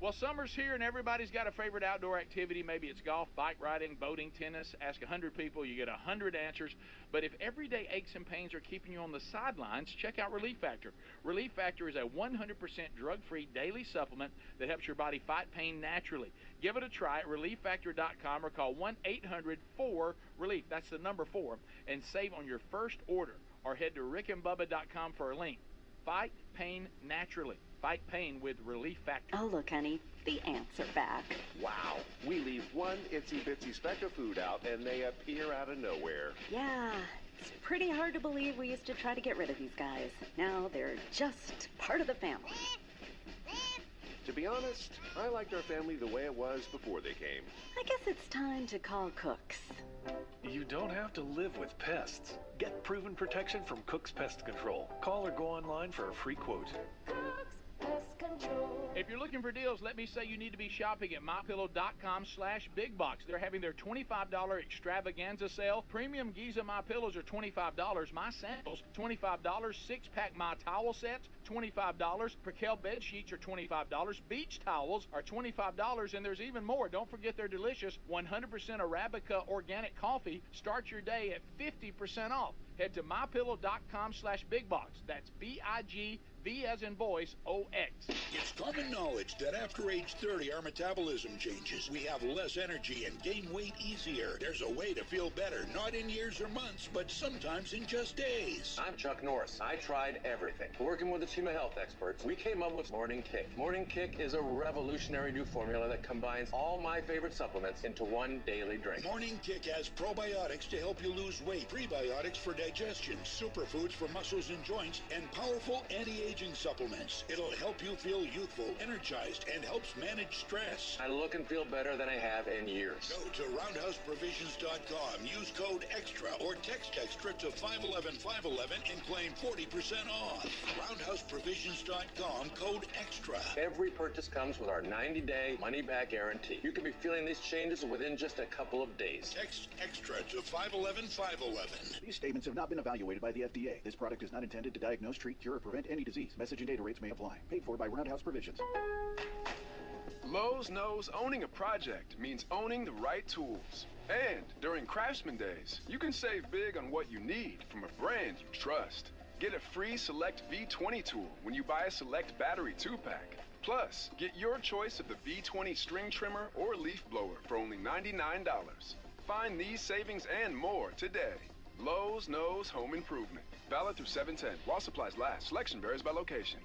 Well, summer's here and everybody's got a favorite outdoor activity. Maybe it's golf, bike riding, boating, tennis. Ask 100 people, you get 100 answers. But if everyday aches and pains are keeping you on the sidelines, check out Relief Factor. Relief Factor is a 100% drug-free daily supplement that helps your body fight pain naturally. Give it a try at ReliefFactor.com or call 1-800-4-RELIEF. That's the number 4. And save on your first order. Or head to rickandbubba.com for a link. Fight pain naturally. Fight pain with Relief Factor. Oh, look, honey, the ants are back. Wow. We leave one itsy-bitsy speck of food out, and they appear out of nowhere. Yeah, it's pretty hard to believe we used to try to get rid of these guys. Now they're just part of the family. To be honest, I liked our family the way it was before they came. I guess it's time to call Cooks. You don't have to live with pests. Get proven protection from Cook's Pest Control. Call or go online for a free quote. If you're looking for deals, let me say you need to be shopping at MyPillow.com/BigBox. They're having their $25 extravaganza sale. Premium Giza My Pillows are $25. My Samples, $25. 6-pack My Towel sets, $25. Percale bed sheets are $25. Beach towels are $25, and there's even more. Don't forget their delicious 100% Arabica organic coffee. Start your day at 50% off. Head to MyPillow.com/BigBox. That's BIGV as in voice, OX. It's common knowledge that after age 30, our metabolism changes. We have less energy and gain weight easier. There's a way to feel better, not in years or months, but sometimes in just days. I'm Chuck Norris. I tried everything. Working with a team of health experts, we came up with Morning Kick. Morning Kick is a revolutionary new formula that combines all my favorite supplements into one daily drink. Morning Kick has probiotics to help you lose weight, prebiotics for digestion, superfoods for muscles and joints, and powerful anti-aging supplements. It'll help you feel youthful, energized, and helps manage stress. I look and feel better than I have in years. Go to roundhouseprovisions.com, use code EXTRA or text EXTRA to 511-511 and claim 40% off. Roundhouseprovisions.com, code EXTRA. Every purchase comes with our 90-day money-back guarantee. You could be feeling these changes within just a couple of days. Text EXTRA to 511-511. These statements have not been evaluated by the FDA. This product is not intended to diagnose, treat, cure, or prevent any disease. Message and data rates may apply. Paid for by Roundhouse Provisions. Lowe's knows owning a project means owning the right tools. And during Craftsman Days, you can save big on what you need from a brand you trust. Get a free Select V20 tool when you buy a Select battery 2-pack. Plus, get your choice of the V20 string trimmer or leaf blower for only $99. Find these savings and more today. Lowe's knows home improvement. Valid through 7/10. While supplies last. Selection varies by location.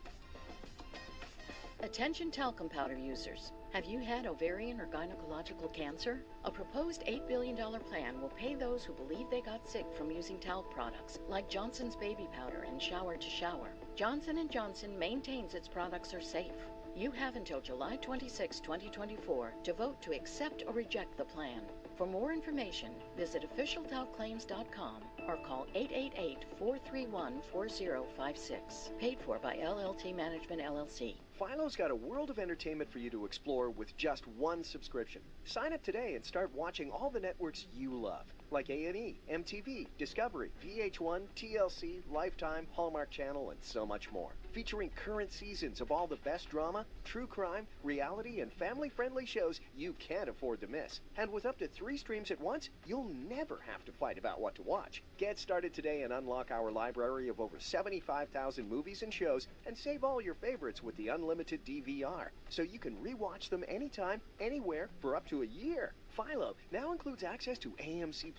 Attention talcum powder users. Have you had ovarian or gynecological cancer? A proposed $8 billion plan will pay those who believe they got sick from using talc products like Johnson's Baby Powder and Shower to Shower. Johnson & Johnson maintains its products are safe. You have until July 26, 2024 to vote to accept or reject the plan. For more information, visit officialtalclaims.com or call 888-431-4056. Paid for by LLT Management, LLC. Philo's got a world of entertainment for you to explore with just one subscription. Sign up today and start watching all the networks you love, like A&E, MTV, Discovery, VH1, TLC, Lifetime, Hallmark Channel, and so much more. Featuring current seasons of all the best drama, true crime, reality, and family-friendly shows you can't afford to miss. And with up to 3 streams at once, you'll never have to fight about what to watch. Get started today and unlock our library of over 75,000 movies and shows, and save all your favorites with the unlimited DVR, so you can rewatch them anytime, anywhere, for up to a year. Philo now includes access to AMC+.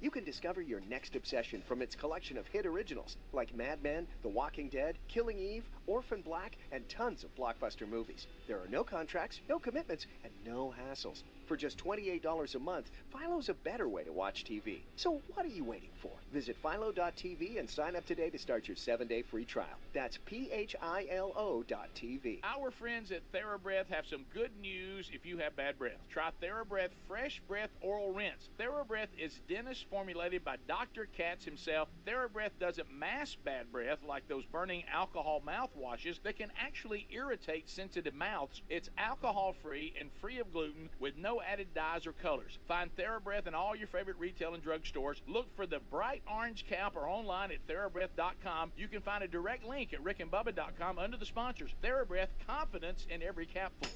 You can discover your next obsession from its collection of hit originals like Mad Men, The Walking Dead, Killing Eve, Orphan Black, and tons of blockbuster movies. There are no contracts, no commitments, and no hassles. For just $28 a month, Philo's a better way to watch TV. So what are you waiting for? Visit philo.tv and sign up today to start your 7-day free trial. That's philo.tv. Our friends at TheraBreath have some good news if you have bad breath. Try TheraBreath Fresh Breath Oral Rinse. TheraBreath is dentist formulated by Dr. Katz himself. TheraBreath doesn't mask bad breath like those burning alcohol mouthwashes that can actually irritate sensitive mouths. It's alcohol-free and free of gluten with no added dyes or colors. Find TheraBreath in all your favorite retail and drug stores. Look for the bright orange cap or online at TheraBreath.com. You can find a direct link at rickandbubba.com under the sponsors. TheraBreath, confidence in every capful.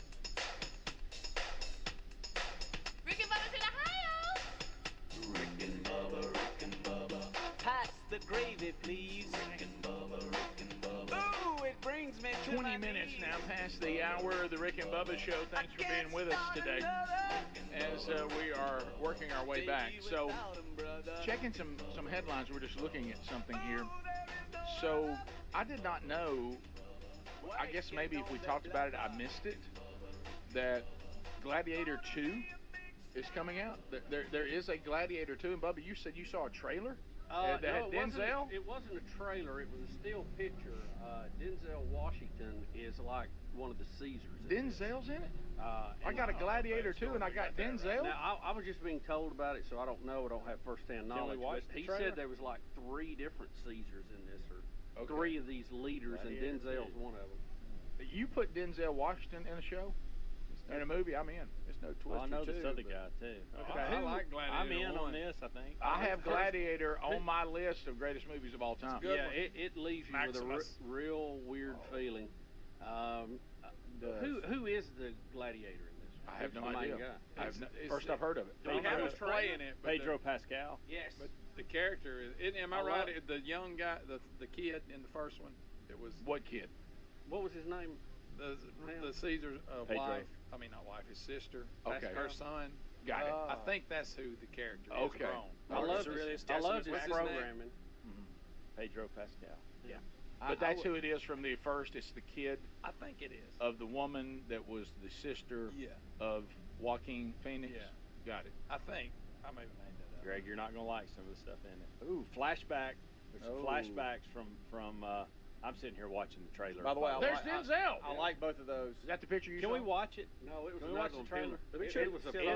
Rick and Bubba's in Ohio! Rick and Bubba, Rick and Bubba. Pass the gravy, please. Rick and Bubba, Rick and Bubba. Ooh, it brings me to 20 minutes now past the hour of the Rick and Bubba Show. Thanks for being with us today as we are working our way back. So, checking some headlines. We're just looking at something here. So, I did not know, I guess maybe if we talked about it, I missed it, that Gladiator 2 is coming out. There is a Gladiator 2, and Bubba, you said you saw a trailer? That had Denzel? It wasn't a trailer. It was a still picture. Denzel Washington is like one of the Caesars. Denzel's in it? I got a Gladiator too, and I got Denzel? Now, I was just being told about it, so I don't know. I don't have first-hand knowledge. But he said there was like 3 different Caesars in this, or 3 of these leaders, and Denzel's one of them. You put Denzel Washington in a show? In a movie, I'm in. It's no twist. Well, I know or two, this other guy too. Okay. I like Gladiator. I'm in 1. on this, I think. I have Gladiator on my list of greatest movies of all time. Yeah, it leaves you with a real weird feeling. Who is the Gladiator in this? I have no idea. First I've heard of it. He was playing it. Pedro Pascal. Yes. But the character is. Am I right? The young guy, the kid in the first one. It was. What kid? What was his name? The Caesar's wife. I mean, not wife. His sister. Okay. That's her son. Got it. I think that's who the character is. Okay. I love his programming. Pedro Pascal. Yeah. But that's who it is from the first. It's the kid. I think it is. Of the woman that was the sister of Joaquin Phoenix. Yeah. Got it. I think. I may have made that up. Greg, you're not going to like some of the stuff in it. Ooh, flashback. There's some flashbacks from I'm sitting here watching the trailer. By the way, there's Denzel. I like both of those. Is that the picture you saw? Can we watch it? No, it was Can we watch the trailer?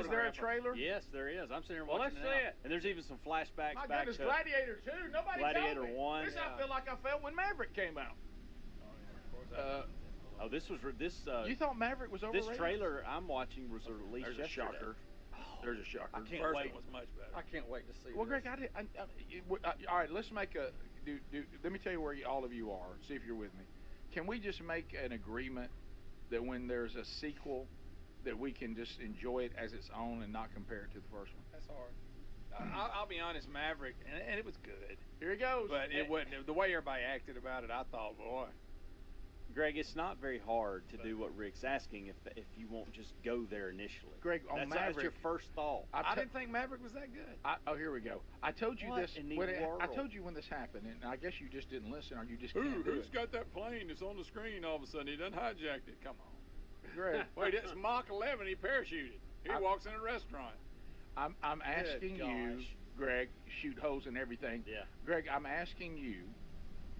Is there a trailer? Yes, there is. I'm sitting here watching let's see it. And there's even some flashbacks My back goodness, to Gladiator 2. Nobody Gladiator told me. 1. This I feel like I felt when Maverick came out. This was this. You thought Maverick was overrated? This trailer I'm watching was released There's a shocker. There's a shocker. I can't wait. Was much better. I can't wait to see. Well, Greg, all right, let's make a. Let me tell you where all of you are. See if you're with me. Can we just make an agreement that when there's a sequel, that we can just enjoy it as its own and not compare it to the first one? That's hard. I'll be honest, Maverick, and it was good. Here he goes. But it wasn't the way everybody acted about it. I thought, boy, Greg, it's not very hard to do what Rick's asking if you won't just go there initially. Greg, on that's Maverick, your first thought. I didn't think Maverick was that good. Oh, here we go. I told you What this. in the I world? told you when this happened, and I guess you just didn't listen, or you just Ooh, can't do who's it. got that plane that's on the screen all of a sudden? He done hijacked it. Come on. Greg, Wait, it's Mach 11. He parachuted. He walks in a restaurant. I'm asking you, Greg, shoot holes and everything. Yeah. Greg, I'm asking you,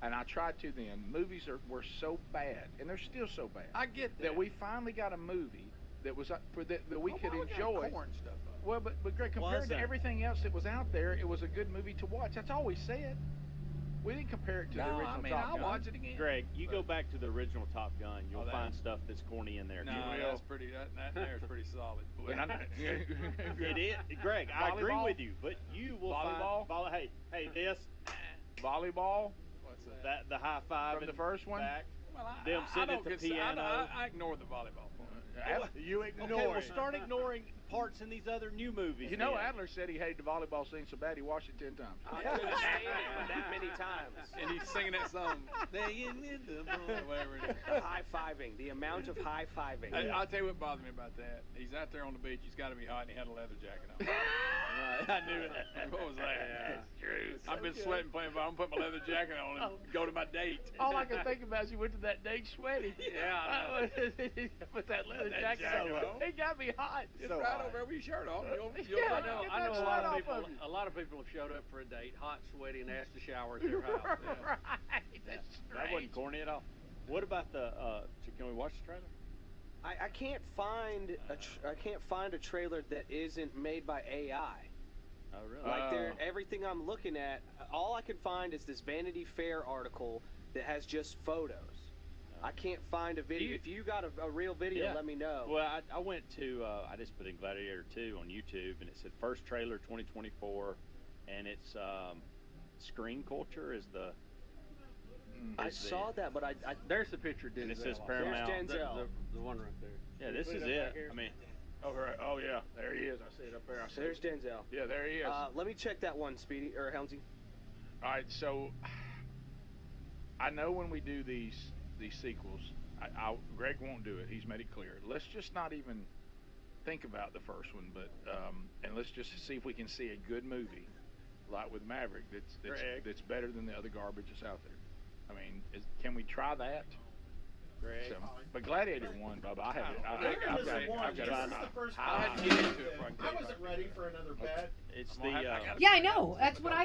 and I tried to then. Movies were so bad, and they're still so bad. I get that we finally got a movie that was that we could why would you enjoy. have corn stuff up? Well, but Greg, compared to Wasn't. everything else that was out there, it was a good movie to watch. That's all we said. We didn't compare it to the original Top I'll Gun. watch it again. Greg, you go back to the original Top Gun, you'll find stuff that's corny in there. No, that's pretty. That there's pretty solid. It is, Greg. I agree Volleyball? with you, but you will Volleyball? find. Hey, this Volleyball What's that the high five from the first one. back. Well, Them sitting don't at the consider- piano. I ignore the volleyball part. You ignore. Okay, well, start ignoring parts in these other new movies. You know, then. Adler said he hated the volleyball scene so bad he watched it 10 times. I couldn't stand it that many times. And he's singing that song. Whatever it is. High-fiving. The amount of high-fiving. I'll tell you what bothers me about that. He's out there on the beach. He's got to be hot, and he had a leather jacket on. I knew it. What was that? True. I've been sweating playing ball. I'm putting my leather jacket on and go to my date. All I can think about is he went to that date sweaty. Yeah. With that leather That jacket jacket on. on. It got me hot. Just So right hot. over there with your shirt off. You'll I know, get I that know a sweat lot of off people. of you. A lot of people have showed up for a date, hot, sweaty, and asked to shower at their house. Right. That's That wasn't corny at all. What about the? Can we watch the trailer? I can't find a trailer that isn't made by AI. Oh, really? Like everything I'm looking at, all I can find is this Vanity Fair article that has just photos. I can't find a video. If you got a real video, let me know. Well, I went to I just put in Gladiator 2 on YouTube, and it said first trailer 2024, and it's Screen Culture is the. I saw that, but I there's the picture of Denzel. And it says Paramount. There's Denzel. The one right there. Yeah, this is it. I mean, Oh yeah, there he is. I see it up there. I see There's it. Denzel. Yeah, there he is. Let me check that one, Speedy or Helmsy. All right, so I know when we do these sequels, Greg won't do it. He's made it clear. Let's just not even think about the first one, but and let's just see if we can see a good movie, like with Maverick, that's better than the other garbage that's out there. I mean, can we try that? Greg. So, but Gladiator won, Bubba. I have it. I've got it. I had to get into it. I wasn't ready for another bet. It's the. I gotta Yeah, I know. That's what I